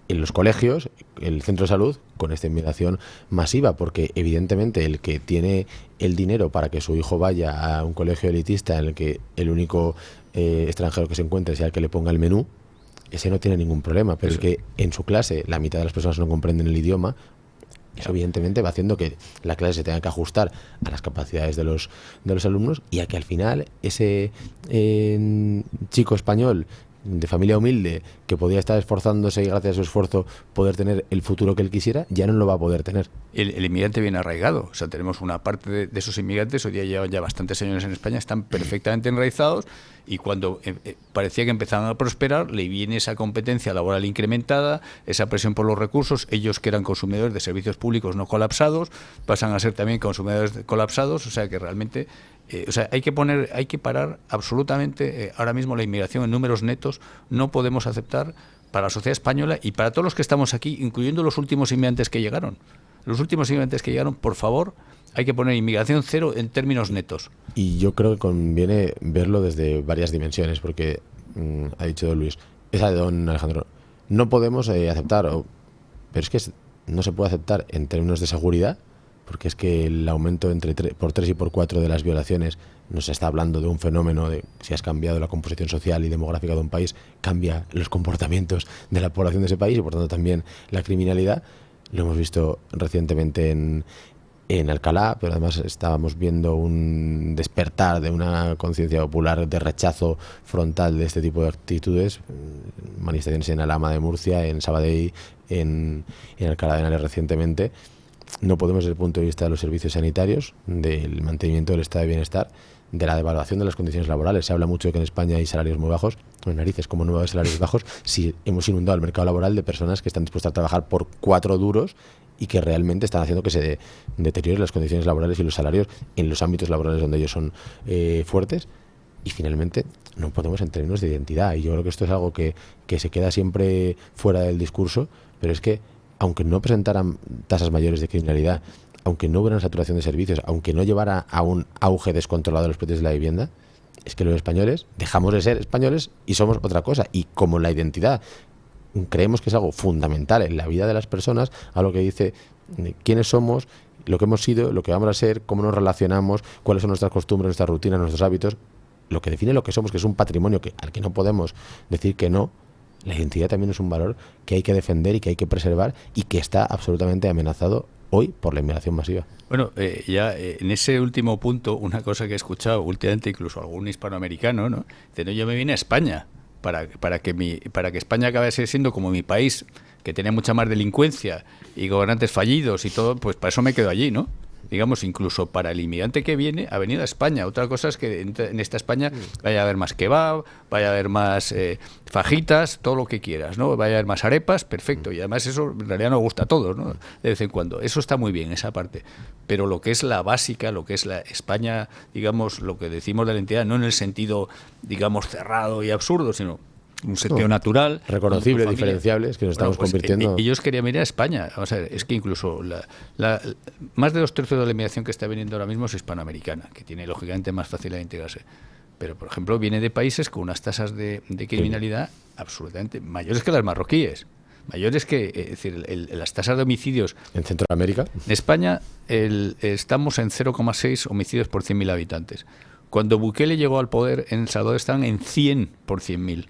en los colegios, en el centro de salud, con esta inmigración masiva, porque evidentemente el que tiene el dinero para que su hijo vaya a un colegio elitista en el que el único extranjero que se encuentre sea el que le ponga el menú, ese no tiene ningún problema, pero el que en su clase la mitad de las personas no comprenden el idioma, eso evidentemente va haciendo que la clase se tenga que ajustar a las capacidades de los alumnos, y a que al final ese chico español de familia humilde que podía estar esforzándose y gracias a su esfuerzo poder tener el futuro que él quisiera, ya no lo va a poder tener. El inmigrante viene arraigado. O sea, tenemos una parte de esos inmigrantes, hoy día llevan ya bastantes años en España, están perfectamente enraizados, y cuando parecía que empezaban a prosperar, le viene esa competencia laboral incrementada, esa presión por los recursos. Ellos, que eran consumidores de servicios públicos no colapsados, pasan a ser también consumidores colapsados. O sea que realmente hay que parar absolutamente ahora mismo la inmigración en números netos. No podemos aceptar para la sociedad española y para todos los que estamos aquí, incluyendo los últimos inmigrantes que llegaron. Los últimos inmigrantes que llegaron, por favor, hay que poner inmigración cero en términos netos. Y yo creo que conviene verlo desde varias dimensiones, porque ha dicho Luis, esa de don Alejandro, no podemos aceptar, pero es que no se puede aceptar en términos de seguridad, porque es que el aumento por 3 y por 4 de las violaciones nos está hablando de un fenómeno de si has cambiado la composición social y demográfica de un país, cambia los comportamientos de la población de ese país y por tanto también la criminalidad. Lo hemos visto recientemente en Alcalá, pero además estábamos viendo un despertar de una conciencia popular de rechazo frontal de este tipo de actitudes, manifestaciones en Alhama de Murcia, en Sabadell, en Alcalá de Henares recientemente. No podemos, desde el punto de vista de los servicios sanitarios, del mantenimiento del estado de bienestar, de la devaluación de las condiciones laborales. Se habla mucho de que en España hay salarios muy bajos. Pues narices, como no va a haber salarios bajos si hemos inundado el mercado laboral de personas que están dispuestas a trabajar por 4 duros y que realmente están haciendo que se deterioren las condiciones laborales y los salarios en los ámbitos laborales donde ellos son fuertes. Y finalmente no podemos en términos de identidad. Y yo creo que esto es algo que se queda siempre fuera del discurso, pero es que aunque no presentaran tasas mayores de criminalidad, aunque no hubiera una saturación de servicios, aunque no llevara a un auge descontrolado de los precios de la vivienda, es que los españoles dejamos de ser españoles y somos otra cosa. Y como la identidad creemos que es algo fundamental en la vida de las personas, a lo que dice quiénes somos, lo que hemos sido, lo que vamos a ser, cómo nos relacionamos, cuáles son nuestras costumbres, nuestras rutinas, nuestros hábitos, lo que define lo que somos, que es un patrimonio al que no podemos decir que no. La identidad también es un valor que hay que defender y que hay que preservar y que está absolutamente amenazado hoy por la inmigración masiva. Bueno, en ese último punto, una cosa que he escuchado últimamente, incluso algún hispanoamericano, ¿no? Dice, no, yo me vine a España para que España acabe siendo como mi país, que tenía mucha más delincuencia y gobernantes fallidos y todo, pues para eso me quedo allí, ¿no? Digamos, incluso para el inmigrante que viene, ha venido a España. Otra cosa es que en esta España vaya a haber más kebab, vaya a haber más fajitas, todo lo que quieras, ¿no? Vaya a haber más arepas, perfecto. Y además eso en realidad nos gusta a todos, ¿no? De vez en cuando. Eso está muy bien, esa parte. Pero lo que es la básica, lo que es la España, digamos, lo que decimos de la identidad, no en el sentido, digamos, cerrado y absurdo, sino un sentido natural, reconocible, diferenciable, es que nos estamos convirtiendo. Ellos querían venir a España. Vamos a ver, es que incluso más de 2/3 de la inmigración que está viniendo ahora mismo es hispanoamericana, que tiene lógicamente más facilidad de integrarse. Pero, por ejemplo, viene de países con unas tasas de criminalidad absolutamente mayores que las marroquíes. Mayores que, es decir, las tasas de homicidios. ¿En Centroamérica? En España estamos en 0,6 homicidios por 100.000 habitantes. Cuando Bukele llegó al poder, en El Salvador estaban en 100 por 100.000.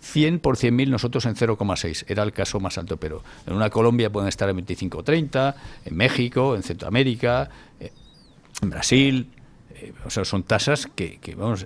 100 por 100.000, nosotros en 0,6. Era el caso más alto, pero en una Colombia pueden estar en 25 o 30, en México, en Centroamérica, en Brasil. O sea, son tasas que vamos,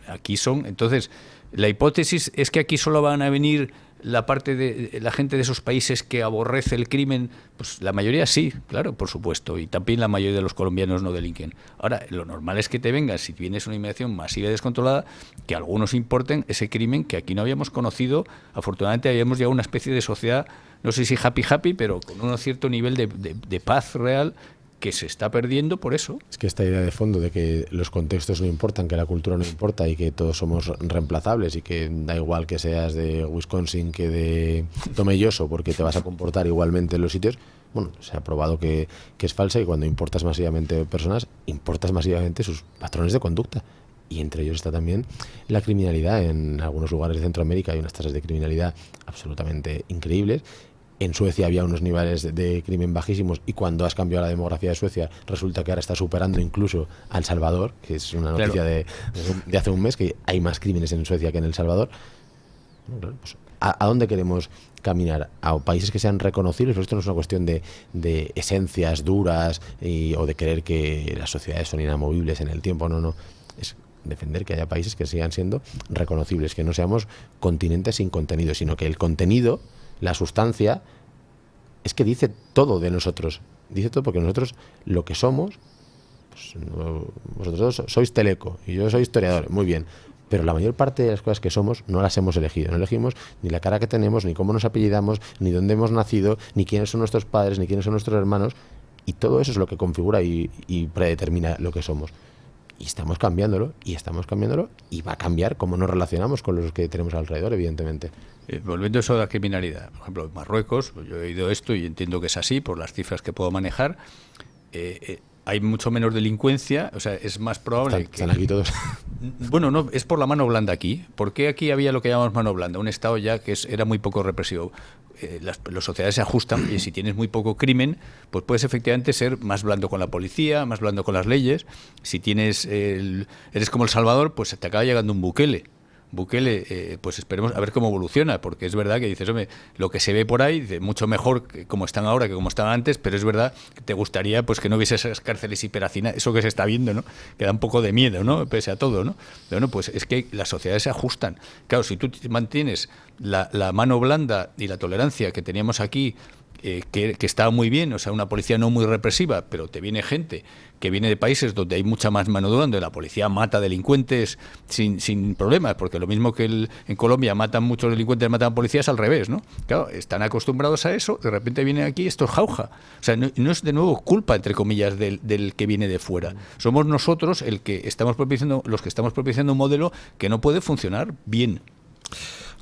aquí son. Entonces, la hipótesis es que aquí solo van a venir la parte de la gente de esos países que aborrece el crimen. Pues la mayoría sí, claro, por supuesto, y también la mayoría de los colombianos no delinquen. Ahora, lo normal es que te vengas, si tienes una inmigración masiva y descontrolada, que algunos importen ese crimen que aquí no habíamos conocido. Afortunadamente habíamos llegado a una especie de sociedad, no sé si happy, pero con un cierto nivel de paz real, que se está perdiendo por eso. Es que esta idea de fondo de que los contextos no importan, que la cultura no importa y que todos somos reemplazables y que da igual que seas de Wisconsin que de Tomelloso porque te vas a comportar igualmente en los sitios, bueno, se ha probado que es falsa, y cuando importas masivamente personas, importas masivamente sus patrones de conducta. Y entre ellos está también la criminalidad. En algunos lugares de Centroamérica hay unas tasas de criminalidad absolutamente increíbles. En Suecia había unos niveles de crimen bajísimos, y cuando has cambiado la demografía de Suecia, resulta que ahora está superando incluso a El Salvador, que es una noticia de hace un mes, que hay más crímenes en Suecia que en El Salvador. Bueno, pues, ¿a dónde queremos caminar? A países que sean reconocibles. Esto no es una cuestión de esencias duras o de creer que las sociedades son inamovibles en el tiempo. No. Es defender que haya países que sigan siendo reconocibles, que no seamos continentes sin contenido, sino que el contenido, la sustancia, es que dice todo de nosotros. Dice todo, porque nosotros lo que somos, pues, vosotros sois teleco y yo soy historiador, muy bien, pero la mayor parte de las cosas que somos no las hemos elegido. No elegimos ni la cara que tenemos, ni cómo nos apellidamos, ni dónde hemos nacido, ni quiénes son nuestros padres, ni quiénes son nuestros hermanos, y todo eso es lo que configura y predetermina lo que somos. Y estamos cambiándolo, y va a cambiar cómo nos relacionamos con los que tenemos alrededor, evidentemente. Volviendo a eso de la criminalidad, por ejemplo, en Marruecos, yo he oído esto y entiendo que es así por las cifras que puedo manejar. Hay mucho menos delincuencia, o sea, es más probable están aquí todos. Bueno, no, es por la mano blanda aquí. ¿Por qué aquí había lo que llamamos mano blanda? Un Estado ya que era muy poco represivo. Las sociedades se ajustan, y si tienes muy poco crimen, pues puedes efectivamente ser más blando con la policía, más blando con las leyes. Si eres como El Salvador, pues te acaba llegando un Bukele, pues esperemos a ver cómo evoluciona, porque es verdad que dices, hombre, lo que se ve por ahí, mucho mejor como están ahora que como estaban antes, pero es verdad que te gustaría pues que no hubiese esas cárceles hiperhacinadas, eso que se está viendo, ¿no? Que da un poco de miedo, ¿no? Pese a todo, ¿no? Pero bueno, pues es que las sociedades se ajustan. Claro, si tú mantienes la mano blanda y la tolerancia que teníamos aquí, que está muy bien, o sea, una policía no muy represiva, pero te viene gente que viene de países donde hay mucha más mano dura, donde la policía mata delincuentes sin problemas, porque lo mismo que en Colombia matan muchos delincuentes, matan policías, al revés, ¿no? Claro, están acostumbrados a eso, de repente viene aquí, esto es jauja. O sea, no es de nuevo culpa, entre comillas, del que viene de fuera. Somos nosotros los que estamos propiciando un modelo que no puede funcionar bien.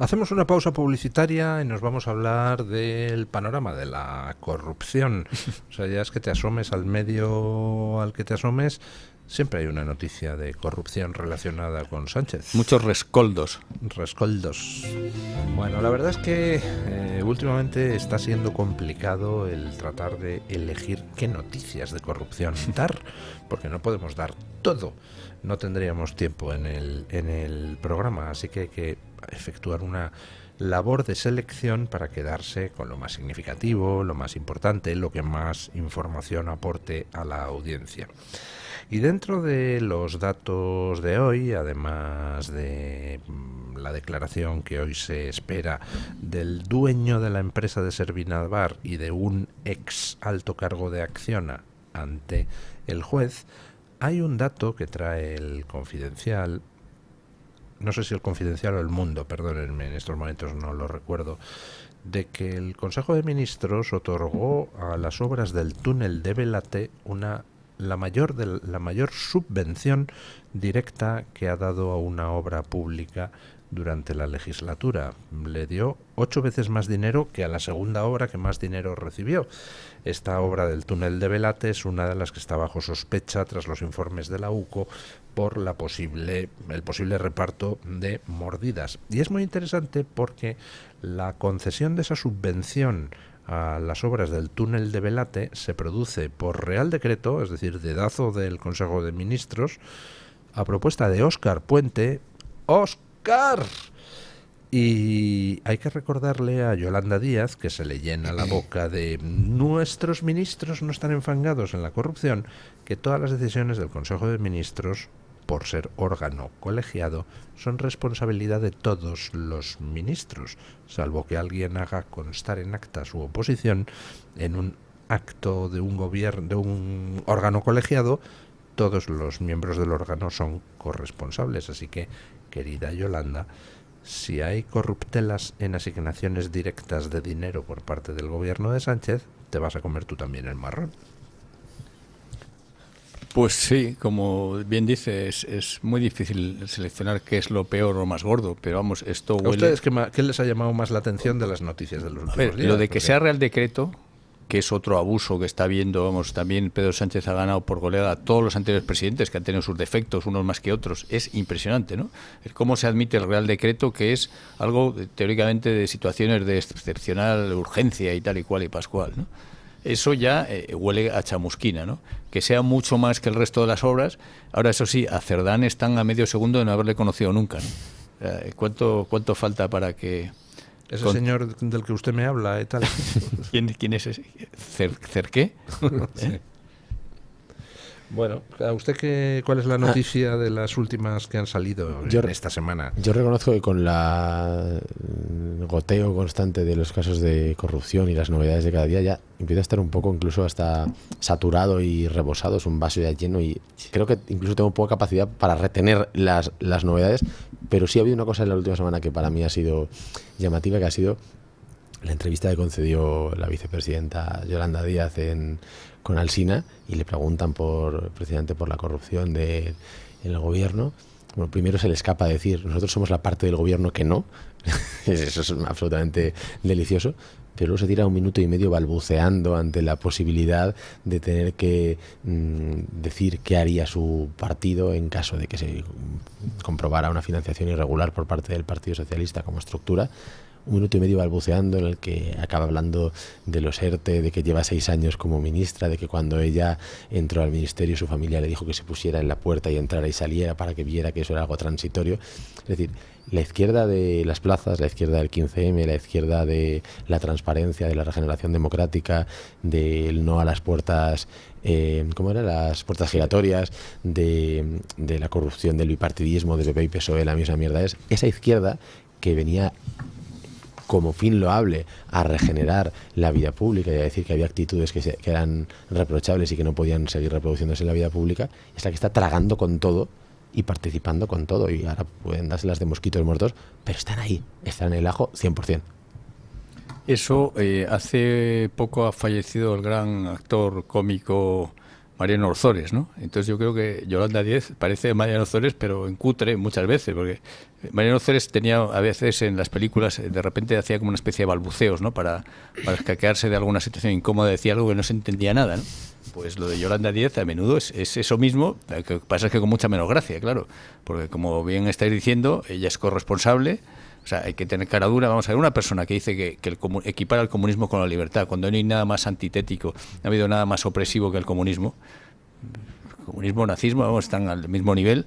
Hacemos una pausa publicitaria y nos vamos a hablar del panorama de la corrupción. O sea, ya es que te asomes al medio al que te asomes, siempre hay una noticia de corrupción relacionada con Sánchez. Muchos rescoldos. Bueno, la verdad es que últimamente está siendo complicado el tratar de elegir qué noticias de corrupción dar, porque no podemos dar todo. No tendríamos tiempo en el programa, así que hay que efectuar una labor de selección para quedarse con lo más significativo, lo más importante, lo que más información aporte a la audiencia. Y dentro de los datos de hoy, además de la declaración que hoy se espera del dueño de la empresa de Servinavar y de un ex alto cargo de Acciona ante el juez, hay un dato que trae el Confidencial. No sé si el Confidencial o el Mundo, perdónenme, en estos momentos no lo recuerdo, de que el Consejo de Ministros otorgó a las obras del túnel de Belate la mayor subvención directa que ha dado a una obra pública durante la legislatura. Le dio 8 veces más dinero que a la segunda obra que más dinero recibió. Esta obra del túnel de Belate es una de las que está bajo sospecha tras los informes de la UCO por el posible reparto de mordidas. Y es muy interesante porque la concesión de esa subvención a las obras del túnel de Belate se produce por Real Decreto, es decir, dedazo del Consejo de Ministros, a propuesta de Óscar Puente. ¡Óscar! Y hay que recordarle a Yolanda Díaz, que se le llena la boca de nuestros ministros no están enfangados en la corrupción, que todas las decisiones del Consejo de Ministros, por ser órgano colegiado, son responsabilidad de todos los ministros, salvo que alguien haga constar en acta su oposición en un acto de un gobierno, de un órgano colegiado. Todos los miembros del órgano son corresponsables. Así que, querida Yolanda, si hay corruptelas en asignaciones directas de dinero por parte del gobierno de Sánchez, te vas a comer tú también el marrón. Pues sí, como bien dices, es muy difícil seleccionar qué es lo peor o más gordo, pero vamos, esto huele... ¿A ustedes qué les ha llamado más la atención de las noticias de los últimos días? Lo de que sea Real Decreto, que es otro abuso que está viendo, vamos, también Pedro Sánchez ha ganado por goleada a todos los anteriores presidentes, que han tenido sus defectos, unos más que otros. Es impresionante, ¿no? Es cómo se admite el Real Decreto, que es algo teóricamente de situaciones de excepcional urgencia y tal y cual y pascual, ¿no? Eso ya huele a chamusquina, ¿no? Que sea mucho más que el resto de las obras. Ahora, eso sí, a Cerdán están a medio segundo de no haberle conocido nunca, ¿no? ¿Cuánto falta para que... Ese señor del que usted me habla y tal. ¿Quién es ese? ¿Cerqué? Sí. Bueno, ¿a usted cuál es la noticia de las últimas que han salido en esta semana? Yo reconozco que con la goteo constante de los casos de corrupción y las novedades de cada día ya empieza a estar un poco incluso hasta saturado y rebosado, es un vaso ya lleno y creo que incluso tengo poca capacidad para retener las novedades, pero sí ha habido una cosa en la última semana que para mí ha sido llamativa, que ha sido la entrevista que concedió la vicepresidenta Yolanda Díaz con Alsina y le preguntan precisamente por la corrupción en el gobierno. Bueno, primero se le escapa decir, nosotros somos la parte del gobierno que no, eso es absolutamente delicioso, pero luego se tira 1 minuto y medio balbuceando ante la posibilidad de tener que decir qué haría su partido en caso de que se comprobara una financiación irregular por parte del Partido Socialista como estructura. 1 minuto y medio balbuceando en el que acaba hablando de los ERTE, de que lleva 6 años como ministra, de que cuando ella entró al ministerio su familia le dijo que se pusiera en la puerta y entrara y saliera para que viera que eso era algo transitorio. Es decir, la izquierda de las plazas, la izquierda del 15M, la izquierda de la transparencia, de la regeneración democrática, del no a las puertas, ¿cómo era? Las puertas giratorias, de la corrupción, del bipartidismo, de PP y PSOE, la misma mierda es. Esa izquierda que venía como fin loable a regenerar la vida pública y a decir que había actitudes que eran reprochables y que no podían seguir reproduciéndose en la vida pública, es la que está tragando con todo y participando con todo, y ahora pueden dárselas de mosquitos muertos, pero están ahí, están en el ajo 100%. Eso, hace poco ha fallecido el gran actor cómico Mariano Ozores, ¿no? Entonces yo creo que Yolanda Díaz parece Mariano Ozores, pero en cutre muchas veces, porque Mariano Ozores tenía a veces en las películas, de repente hacía como una especie de balbuceos, ¿no? Para escaquearse de alguna situación incómoda, decía algo que no se entendía nada, ¿no? Pues lo de Yolanda Díaz a menudo es eso mismo, lo que pasa es que con mucha menos gracia, claro, porque como bien estáis diciendo, ella es corresponsable. O sea, hay que tener cara dura. Vamos a ver, una persona que dice que equipara el comunismo con la libertad, cuando no hay nada más antitético, no ha habido nada más opresivo que el comunismo. El comunismo, nazismo, vamos, están al mismo nivel,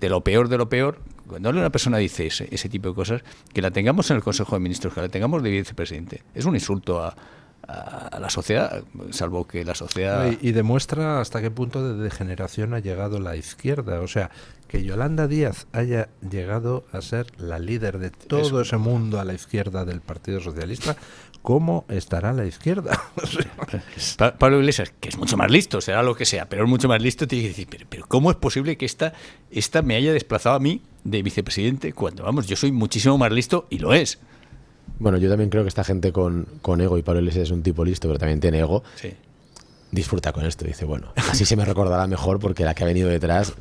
de lo peor de lo peor. Cuando una persona dice ese tipo de cosas, que la tengamos en el Consejo de Ministros, que la tengamos de vicepresidente, es un insulto a la sociedad, salvo que la sociedad... Y demuestra hasta qué punto de degeneración ha llegado la izquierda. O sea, que Yolanda Díaz haya llegado a ser la líder de todo ese mundo a la izquierda del Partido Socialista, ¿cómo estará la izquierda? O sea, Pablo Iglesias, que es mucho más listo, será lo que sea, pero es mucho más listo, tiene que decir, pero ¿cómo es posible que esta me haya desplazado a mí de vicepresidente cuando, vamos, yo soy muchísimo más listo y lo es? Bueno, yo también creo que esta gente con ego, y Pablo Iglesias es un tipo listo, pero también tiene ego, sí, disfruta con esto. Dice, bueno, así se me recordará mejor porque la que ha venido detrás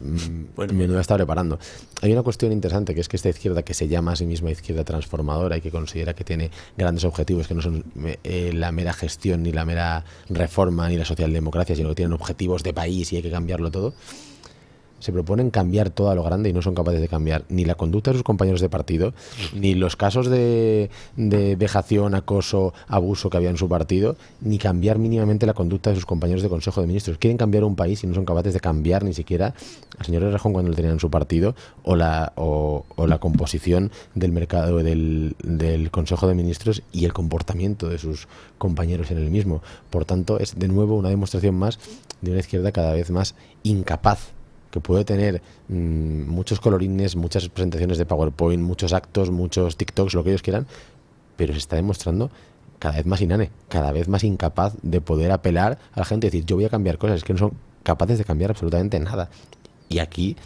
menuda está preparando. Hay una cuestión interesante, que es que esta izquierda que se llama a sí misma izquierda transformadora y que considera que tiene grandes objetivos, que no son la mera gestión, ni la mera reforma, ni la socialdemocracia, sino que tienen objetivos de país y hay que cambiarlo todo, se proponen cambiar todo a lo grande y no son capaces de cambiar ni la conducta de sus compañeros de partido, ni los casos de vejación, acoso, abuso que había en su partido, ni cambiar mínimamente la conducta de sus compañeros de Consejo de Ministros. Quieren cambiar un país y no son capaces de cambiar ni siquiera al señor Errejón cuando lo tenían en su partido, o la composición del mercado del Consejo de Ministros y el comportamiento de sus compañeros en el mismo. Por tanto, es de nuevo una demostración más de una izquierda cada vez más incapaz, que puede tener muchos colorines, muchas presentaciones de PowerPoint, muchos actos, muchos TikToks, lo que ellos quieran, pero se está demostrando cada vez más inane, cada vez más incapaz de poder apelar a la gente y decir, yo voy a cambiar cosas, es que no son capaces de cambiar absolutamente nada. Y aquí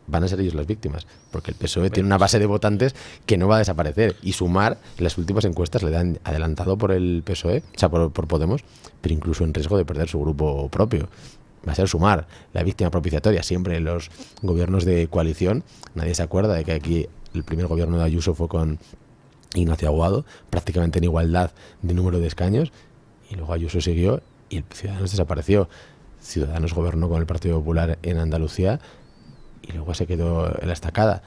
van a ser ellos las víctimas, porque el PSOE tiene una base de votantes que no va a desaparecer, y Sumar, en las últimas encuestas le dan adelantado por el PSOE, o sea, por Podemos, pero incluso en riesgo de perder su grupo propio. Va a ser Sumar la víctima propiciatoria. Siempre en los gobiernos de coalición, nadie se acuerda de que aquí el primer gobierno de Ayuso fue con Ignacio Aguado, prácticamente en igualdad de número de escaños, y luego Ayuso siguió y el Ciudadanos desapareció. Ciudadanos gobernó con el Partido Popular en Andalucía y luego se quedó en la estacada.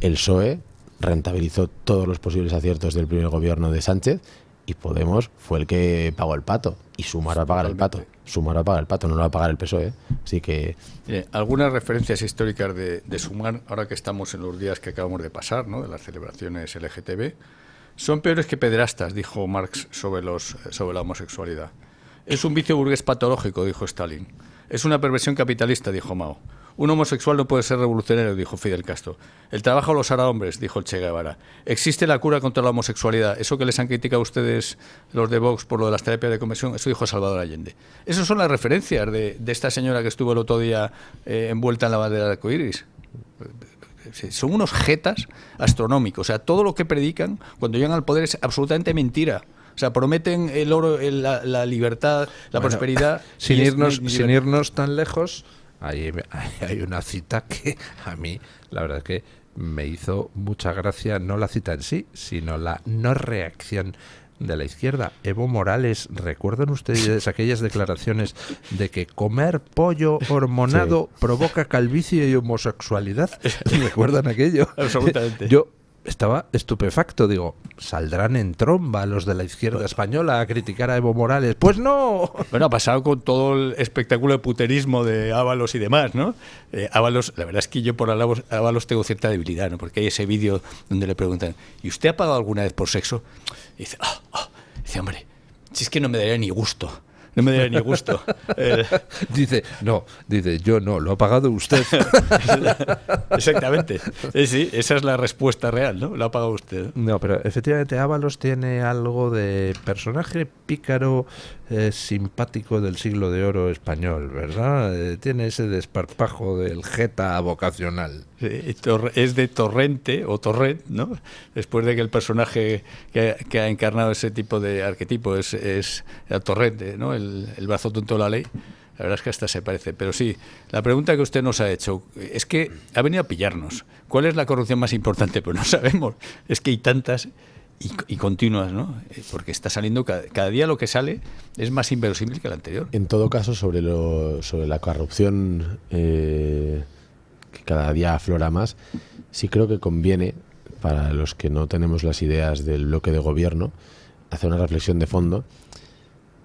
El PSOE rentabilizó todos los posibles aciertos del primer gobierno de Sánchez y Podemos fue el que pagó el pato. Y Sumar va a pagar el pato. Sumar va a pagar el pato, no lo va a pagar el PSOE. Así que... algunas referencias históricas de Sumar, ahora que estamos en los días que acabamos de pasar, ¿no?, de las celebraciones LGTB, son peores que pederastas, dijo Marx sobre la homosexualidad. Es un vicio burgués patológico, dijo Stalin. Es una perversión capitalista, dijo Mao. Un homosexual no puede ser revolucionario, dijo Fidel Castro. El trabajo los hará hombres, dijo el Che Guevara. Existe la cura contra la homosexualidad. Eso que les han criticado a ustedes los de Vox por lo de las terapias de conversión, eso dijo Salvador Allende. Esas son las referencias de esta señora que estuvo el otro día envuelta en la bandera del arcoíris. Son unos jetas astronómicos. O sea, todo lo que predican cuando llegan al poder es absolutamente mentira. O sea, prometen el oro, la libertad, la prosperidad. Sin irnos tan lejos, hay una cita que a mí, la verdad es que me hizo mucha gracia, no la cita en sí, sino la no reacción de la izquierda. Evo Morales, ¿recuerdan ustedes aquellas declaraciones de que comer pollo hormonado provoca calvicie y homosexualidad? ¿Recuerdan aquello? Absolutamente. Yo estaba estupefacto, digo, ¿saldrán en tromba los de la izquierda española a criticar a Evo Morales? ¡Pues no! Bueno, ha pasado con todo el espectáculo de puterismo de Ábalos y demás, ¿no? Ábalos, la verdad es que yo por Ábalos tengo cierta debilidad, ¿no? Porque hay ese vídeo donde le preguntan, ¿y usted ha pagado alguna vez por sexo? Y dice, dice, hombre, si es que no me daría ni gusto. No me daría ni gusto. Dice, yo no, lo ha pagado usted. Exactamente. Sí, esa es la respuesta real, ¿no? Lo ha pagado usted. No, pero efectivamente Ábalos tiene algo de personaje pícaro, simpático del siglo de oro español, ¿verdad? Tiene ese desparpajo del jeta vocacional. Es de Torrente, o Torrent, ¿no? Después de que el personaje que ha encarnado ese tipo de arquetipo es el Torrente, ¿no? El brazo tonto de la ley. La verdad es que hasta se parece. Pero sí, la pregunta que usted nos ha hecho es que ha venido a pillarnos. ¿Cuál es la corrupción más importante? Pues no sabemos. Es que hay tantas y continuas, ¿no? Porque está saliendo cada día, lo que sale es más inverosímil que el anterior. En todo caso, sobre la corrupción que cada día aflora más, sí creo que conviene, para los que no tenemos las ideas del bloque de gobierno, hacer una reflexión de fondo,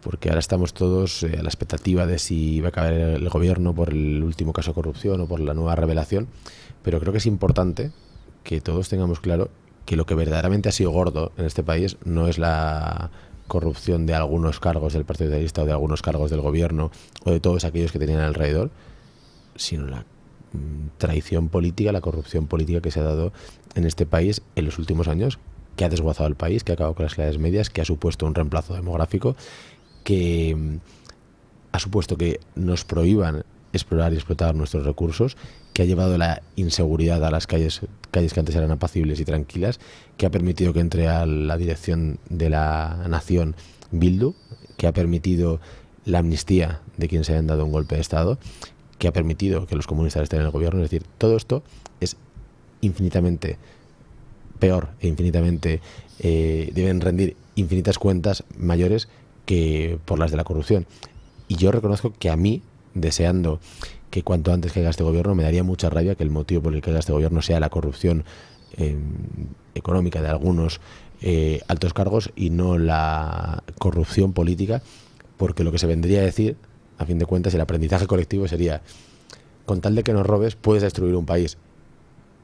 porque ahora estamos todos a la expectativa de si va a caer el gobierno por el último caso de corrupción o por la nueva revelación, pero creo que es importante que todos tengamos claro que lo que verdaderamente ha sido gordo en este país no es la corrupción de algunos cargos del Partido Socialista o de algunos cargos del gobierno o de todos aquellos que tenían alrededor, sino la traición política, la corrupción política que se ha dado en este país en los últimos años, que ha desguazado el país, que ha acabado con las clases medias, que ha supuesto un reemplazo demográfico, que ha supuesto que nos prohíban explorar y explotar nuestros recursos, que ha llevado la inseguridad a las calles que antes eran apacibles y tranquilas, que ha permitido que entre a la dirección de la nación Bildu, que ha permitido la amnistía de quienes hayan dado un golpe de Estado, que ha permitido que los comunistas estén en el gobierno. Es decir, todo esto es infinitamente peor e infinitamente deben rendir infinitas cuentas mayores que por las de la corrupción. Y yo reconozco que a mí, deseando que cuanto antes caiga este gobierno, me daría mucha rabia que el motivo por el que caiga este gobierno sea la corrupción económica de algunos altos cargos y no la corrupción política, porque lo que se vendría a decir, a fin de cuentas, el aprendizaje colectivo sería: con tal de que nos robes, puedes destruir un país.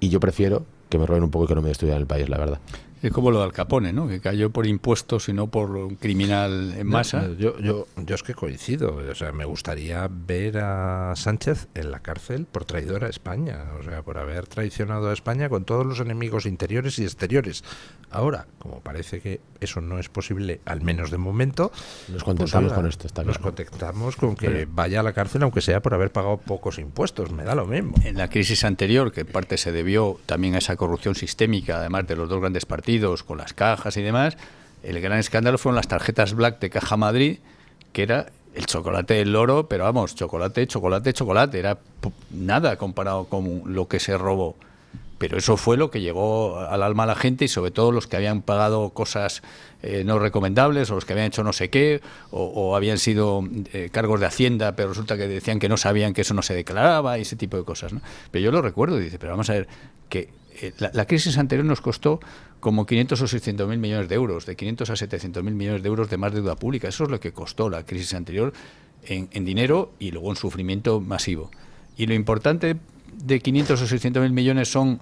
Y yo prefiero que me roben un poco y que no me destruyan el país, la verdad. Es como lo de Al Capone, ¿no? Que cayó por impuestos y no por un criminal en masa. Yo es que coincido. O sea, me gustaría ver a Sánchez en la cárcel por traidor a España. O sea, por haber traicionado a España con todos los enemigos interiores y exteriores. Ahora, como parece que eso no es posible, al menos de momento, nos contentamos con esto, está claro. Nos contentamos con que vaya a la cárcel, aunque sea por haber pagado pocos impuestos. Me da lo mismo. En la crisis anterior, que en parte se debió también a esa corrupción sistémica, además de los dos grandes partidos, con las cajas y demás, el gran escándalo fueron las tarjetas Black de Caja Madrid, que era el chocolate del loro, pero vamos, chocolate, era nada comparado con lo que se robó. pero eso fue lo que llegó al alma a la gente, y sobre todo los que habían pagado cosas no recomendables, o los que habían hecho no sé qué, o habían sido cargos de Hacienda, pero resulta que decían que no sabían que eso no se declaraba, y ese tipo de cosas, ¿no? Pero yo lo recuerdo y dice, pero vamos a ver, que la crisis anterior nos costó como 500 o 600.000 millones de euros, de 500 a 700.000 millones de euros de más deuda pública. Eso es lo que costó la crisis anterior en dinero y luego en sufrimiento masivo. Y lo importante de 500 o 600.000 millones son,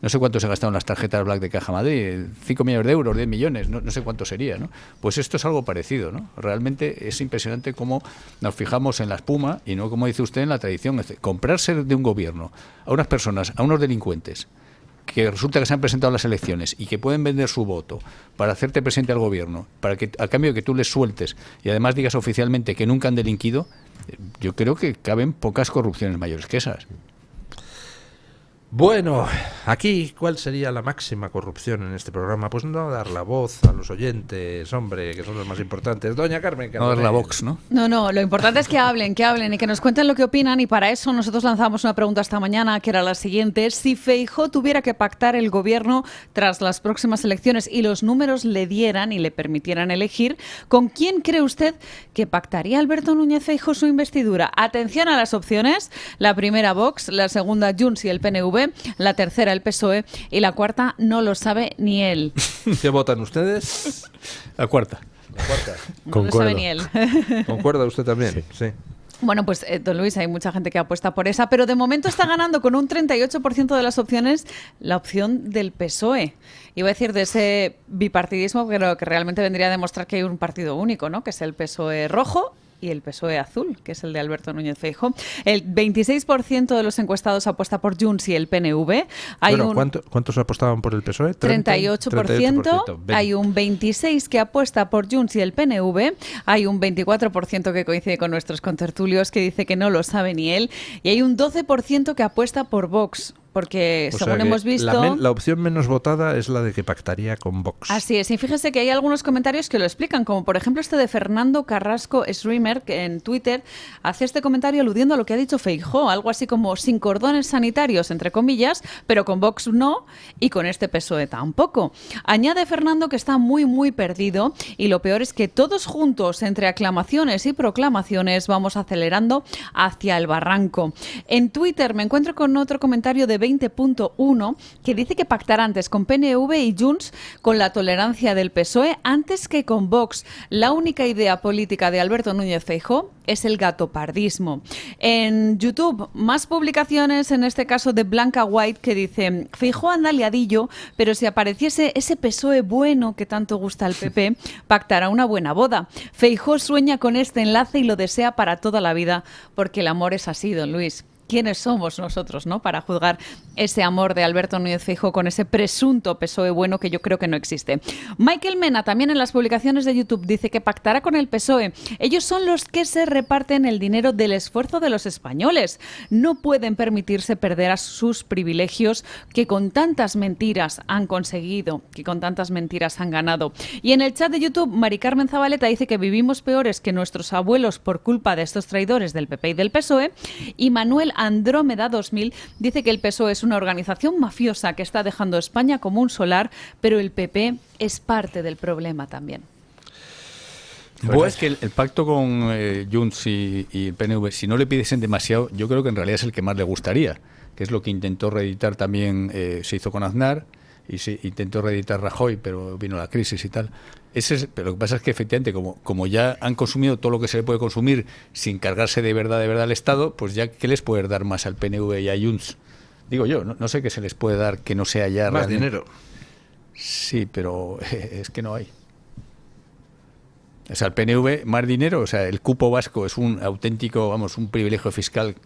no sé cuánto se gastaron las tarjetas Black de Caja Madrid, 5 millones de euros, 10 millones, no sé cuánto sería, ¿no? Pues esto es algo parecido, ¿no? Realmente es impresionante cómo nos fijamos en la espuma y no, como dice usted, en la tradición. Es decir, comprarse de un gobierno a unas personas, a unos delincuentes, que resulta que se han presentado a las elecciones y que pueden vender su voto para hacerte presidente al gobierno, para que a cambio de que tú les sueltes y además digas oficialmente que nunca han delinquido, yo creo que caben pocas corrupciones mayores que esas. Bueno, aquí, ¿cuál sería la máxima corrupción en este programa? Pues no dar la voz a los oyentes, hombre, que son los más importantes. Doña Carmen. No dar la vox, ¿no? No, lo importante es que hablen y que nos cuenten lo que opinan, y para eso nosotros lanzamos una pregunta esta mañana, que era la siguiente: si Feijóo tuviera que pactar el gobierno tras las próximas elecciones y los números le dieran y le permitieran elegir, ¿con quién cree usted que pactaría Alberto Núñez Feijóo su investidura? Atención a las opciones: la primera, Vox; la segunda, Junts y el PNV; la tercera, el PSOE; y la cuarta no lo sabe ni él. ¿Qué votan ustedes? La cuarta. No lo sabe ni él. ¿Concuerda usted también? Sí. Bueno, pues don Luis, hay mucha gente que apuesta por esa, pero de momento está ganando con un 38% de las opciones la opción del PSOE. Iba a decir de ese bipartidismo, pero que realmente vendría a demostrar que hay un partido único, ¿no? Que es el PSOE rojo y el PSOE azul, que es el de Alberto Núñez Feijóo. El 26% de los encuestados apuesta por Junts y el PNV. ¿Cuántos apostaban por el PSOE? 38%. Hay un 26% que apuesta por Junts y el PNV. Hay un 24% que coincide con nuestros contertulios, que dice que no lo sabe ni él. Y hay un 12% que apuesta por Vox. Porque, según hemos visto... La opción menos votada es la de que pactaría con Vox. Así es. Y fíjese que hay algunos comentarios que lo explican, como por ejemplo este de Fernando Carrasco Streamer, que en Twitter hace este comentario aludiendo a lo que ha dicho Feijóo, algo así como sin cordones sanitarios, entre comillas, pero con Vox no y con este PSOE tampoco. Añade Fernando que está muy, muy perdido, y lo peor es que todos juntos, entre aclamaciones y proclamaciones, vamos acelerando hacia el barranco. En Twitter me encuentro con otro comentario de 20.1 que dice que pactará antes con PNV y Junts, con la tolerancia del PSOE, antes que con Vox. La única idea política de Alberto Núñez Feijóo es el gatopardismo. En YouTube, más publicaciones, en este caso de Blanca White, que dice: Feijóo anda liadillo, pero si apareciese ese PSOE bueno que tanto gusta al PP, pactará una buena boda. Feijóo sueña con este enlace y lo desea para toda la vida, porque el amor es así, don Luis. ¿Quiénes somos nosotros, no, para juzgar ese amor de Alberto Núñez Feijóo con ese presunto PSOE bueno que yo creo que no existe? Michael Mena, también en las publicaciones de YouTube, dice que pactará con el PSOE. Ellos son los que se reparten el dinero del esfuerzo de los españoles. No pueden permitirse perder a sus privilegios que con tantas mentiras han conseguido, que con tantas mentiras han ganado. Y en el chat de YouTube, Mari Carmen Zabaleta dice que vivimos peores que nuestros abuelos por culpa de estos traidores del PP y del PSOE. Y Manuel Andrómeda 2000 dice que el PSOE es una organización mafiosa que está dejando España como un solar, pero el PP es parte del problema también. Pues es que el pacto con Junts y el PNV, si no le pidiesen demasiado, yo creo que en realidad es el que más le gustaría, que es lo que intentó reeditar también, se hizo con Aznar, y se intentó reeditar Rajoy, pero vino la crisis y tal. Pero lo que pasa es que efectivamente, como ya han consumido todo lo que se le puede consumir sin cargarse de verdad al Estado, pues ya ¿qué les puede dar más al PNV y a Junts? Digo yo, no sé qué se les puede dar que no sea ya... Más dinero. Sí, pero es que no hay. O sea, el PNV, más dinero, o sea, el cupo vasco es un auténtico, un privilegio fiscal,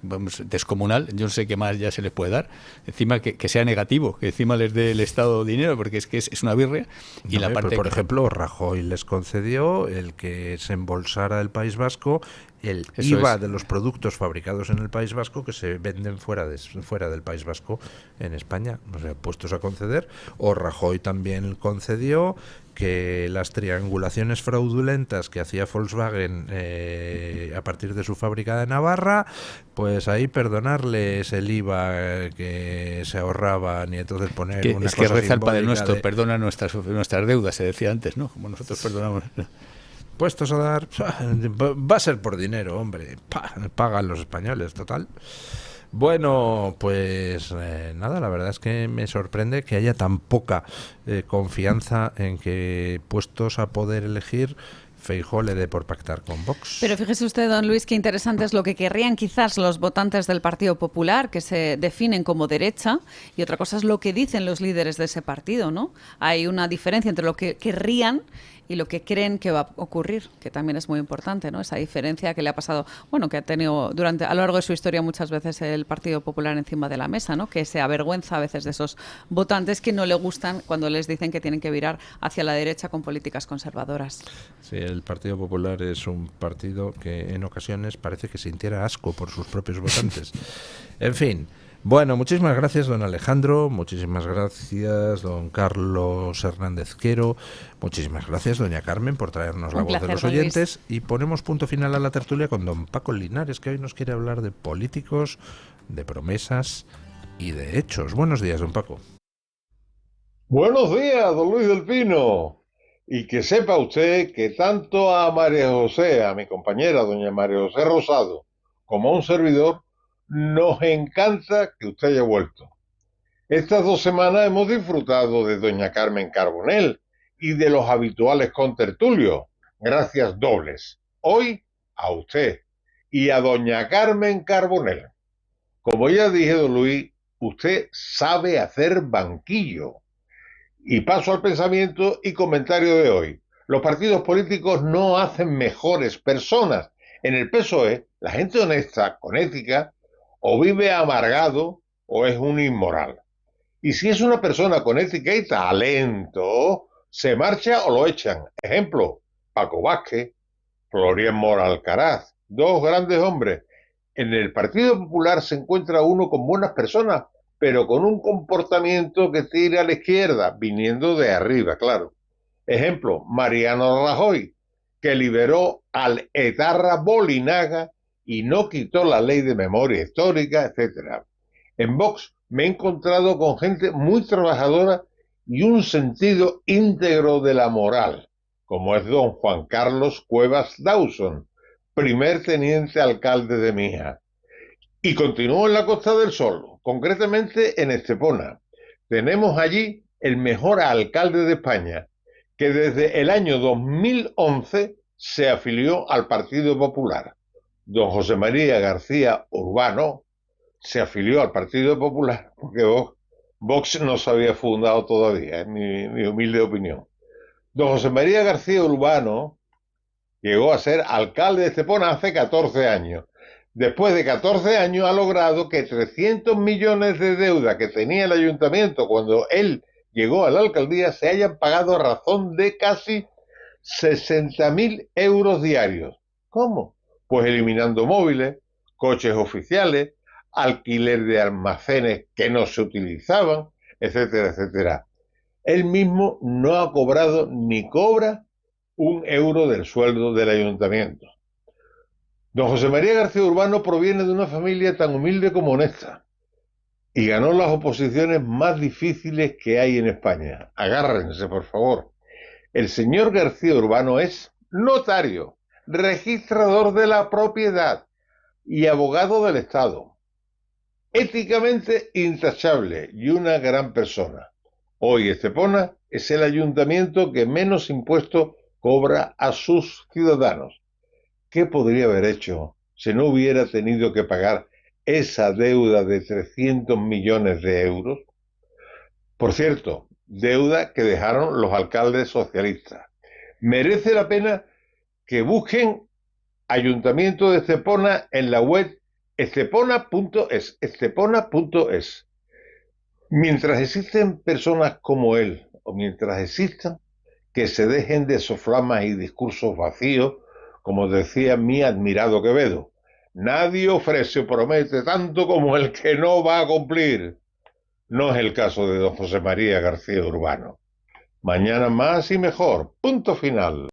descomunal. Yo no sé qué más ya se les puede dar. Encima que sea negativo, que encima les dé el Estado dinero, porque es una birria. Y no, la parte por ejemplo, Rajoy les concedió el que se embolsara el País Vasco el Eso IVA es. de los productos fabricados en el País Vasco que se venden fuera del País Vasco en España. O sea, puestos a conceder, o Rajoy también concedió que las triangulaciones fraudulentas que hacía Volkswagen a partir de su fábrica de Navarra, pues ahí perdonarles el IVA que se ahorraban, y entonces poner una Es cosa que reza el Padre simbólica Nuestro, perdona nuestras deudas, se decía antes, ¿no? Como nosotros perdonamos. puestos a dar, va a ser por dinero, hombre, pagan los españoles, total. Bueno, pues nada, la verdad es que me sorprende que haya tan poca confianza en que, puestos a poder elegir, Feijóo le dé por pactar con Vox. Pero fíjese usted, don Luis, qué interesante es lo que querrían quizás los votantes del Partido Popular, que se definen como derecha, y otra cosa es lo que dicen los líderes de ese partido, ¿no? Hay una diferencia entre lo que querrían y lo que creen que va a ocurrir, que también es muy importante, ¿no? Esa diferencia que le ha pasado, bueno, que ha tenido a lo largo de su historia muchas veces el Partido Popular encima de la mesa, ¿no? Que se avergüenza a veces de esos votantes que no le gustan cuando les dicen que tienen que virar hacia la derecha con políticas conservadoras. Sí, el Partido Popular es un partido que en ocasiones parece que sintiera asco por sus propios votantes. En fin. Bueno, muchísimas gracias, don Alejandro, muchísimas gracias, don Carlos Hernández Quero, muchísimas gracias, doña Carmen, por traernos la voz de los oyentes, y ponemos punto final a la tertulia con don Paco Linares, que hoy nos quiere hablar de políticos, de promesas y de hechos. Buenos días, don Paco. Buenos días, don Luis del Pino. Y que sepa usted que tanto a María José, a mi compañera doña María José Rosado, como a un servidor, nos encanta que usted haya vuelto. Estas 2 semanas hemos disfrutado de doña Carmen Carbonell y de los habituales contertulios. Gracias dobles. Hoy a usted y a doña Carmen Carbonell. Como ya dije, don Luis, usted sabe hacer banquillo. Y paso al pensamiento y comentario de hoy. Los partidos políticos no hacen mejores personas. En el PSOE, la gente honesta, con ética, o vive amargado o es un inmoral. Y si es una persona con ética y talento, se marcha o lo echan. Ejemplo, Paco Vázquez, Florian Mora Alcaraz, 2 grandes hombres. En el Partido Popular se encuentra uno con buenas personas, pero con un comportamiento que tira a la izquierda, viniendo de arriba, claro. Ejemplo, Mariano Rajoy, que liberó al etarra Bolinaga y no quitó la ley de memoria histórica, etc. En Vox me he encontrado con gente muy trabajadora y un sentido íntegro de la moral, como es don Juan Carlos Cuevas Dawson, primer teniente alcalde de Mija. Y continúo en la Costa del Sol, concretamente en Estepona. Tenemos allí el mejor alcalde de España, que desde el año 2011 se afilió al Partido Popular. Don José María García Urbano se afilió al Partido Popular porque Vox no se había fundado todavía, en mi humilde opinión. Don José María García Urbano llegó a ser alcalde de Estepona hace 14 años. Después de 14 años ha logrado que 300 millones de deuda que tenía el ayuntamiento cuando él llegó a la alcaldía se hayan pagado a razón de casi 60.000 euros diarios. ¿Cómo? Pues eliminando móviles, coches oficiales, alquiler de almacenes que no se utilizaban, etcétera, etcétera. Él mismo no ha cobrado ni cobra 1 euro del sueldo del ayuntamiento. Don José María García Urbano proviene de una familia tan humilde como honesta y ganó las oposiciones más difíciles que hay en España. Agárrense, por favor. El señor García Urbano es notario, registrador de la propiedad y abogado del Estado. Éticamente intachable y una gran persona. Hoy Estepona es el ayuntamiento que menos impuestos cobra a sus ciudadanos. ¿Qué podría haber hecho si no hubiera tenido que pagar esa deuda de 300 millones de euros? Por cierto, deuda que dejaron los alcaldes socialistas. Merece la pena que busquen Ayuntamiento de Estepona en la web estepona.es, estepona.es. Mientras existen personas como él, o mientras existan, que se dejen de soflamas y discursos vacíos, Como decía mi admirado Quevedo, nadie ofrece o promete tanto como el que no va a cumplir. No es el caso de don José María García Urbano. Mañana más y mejor. Punto final.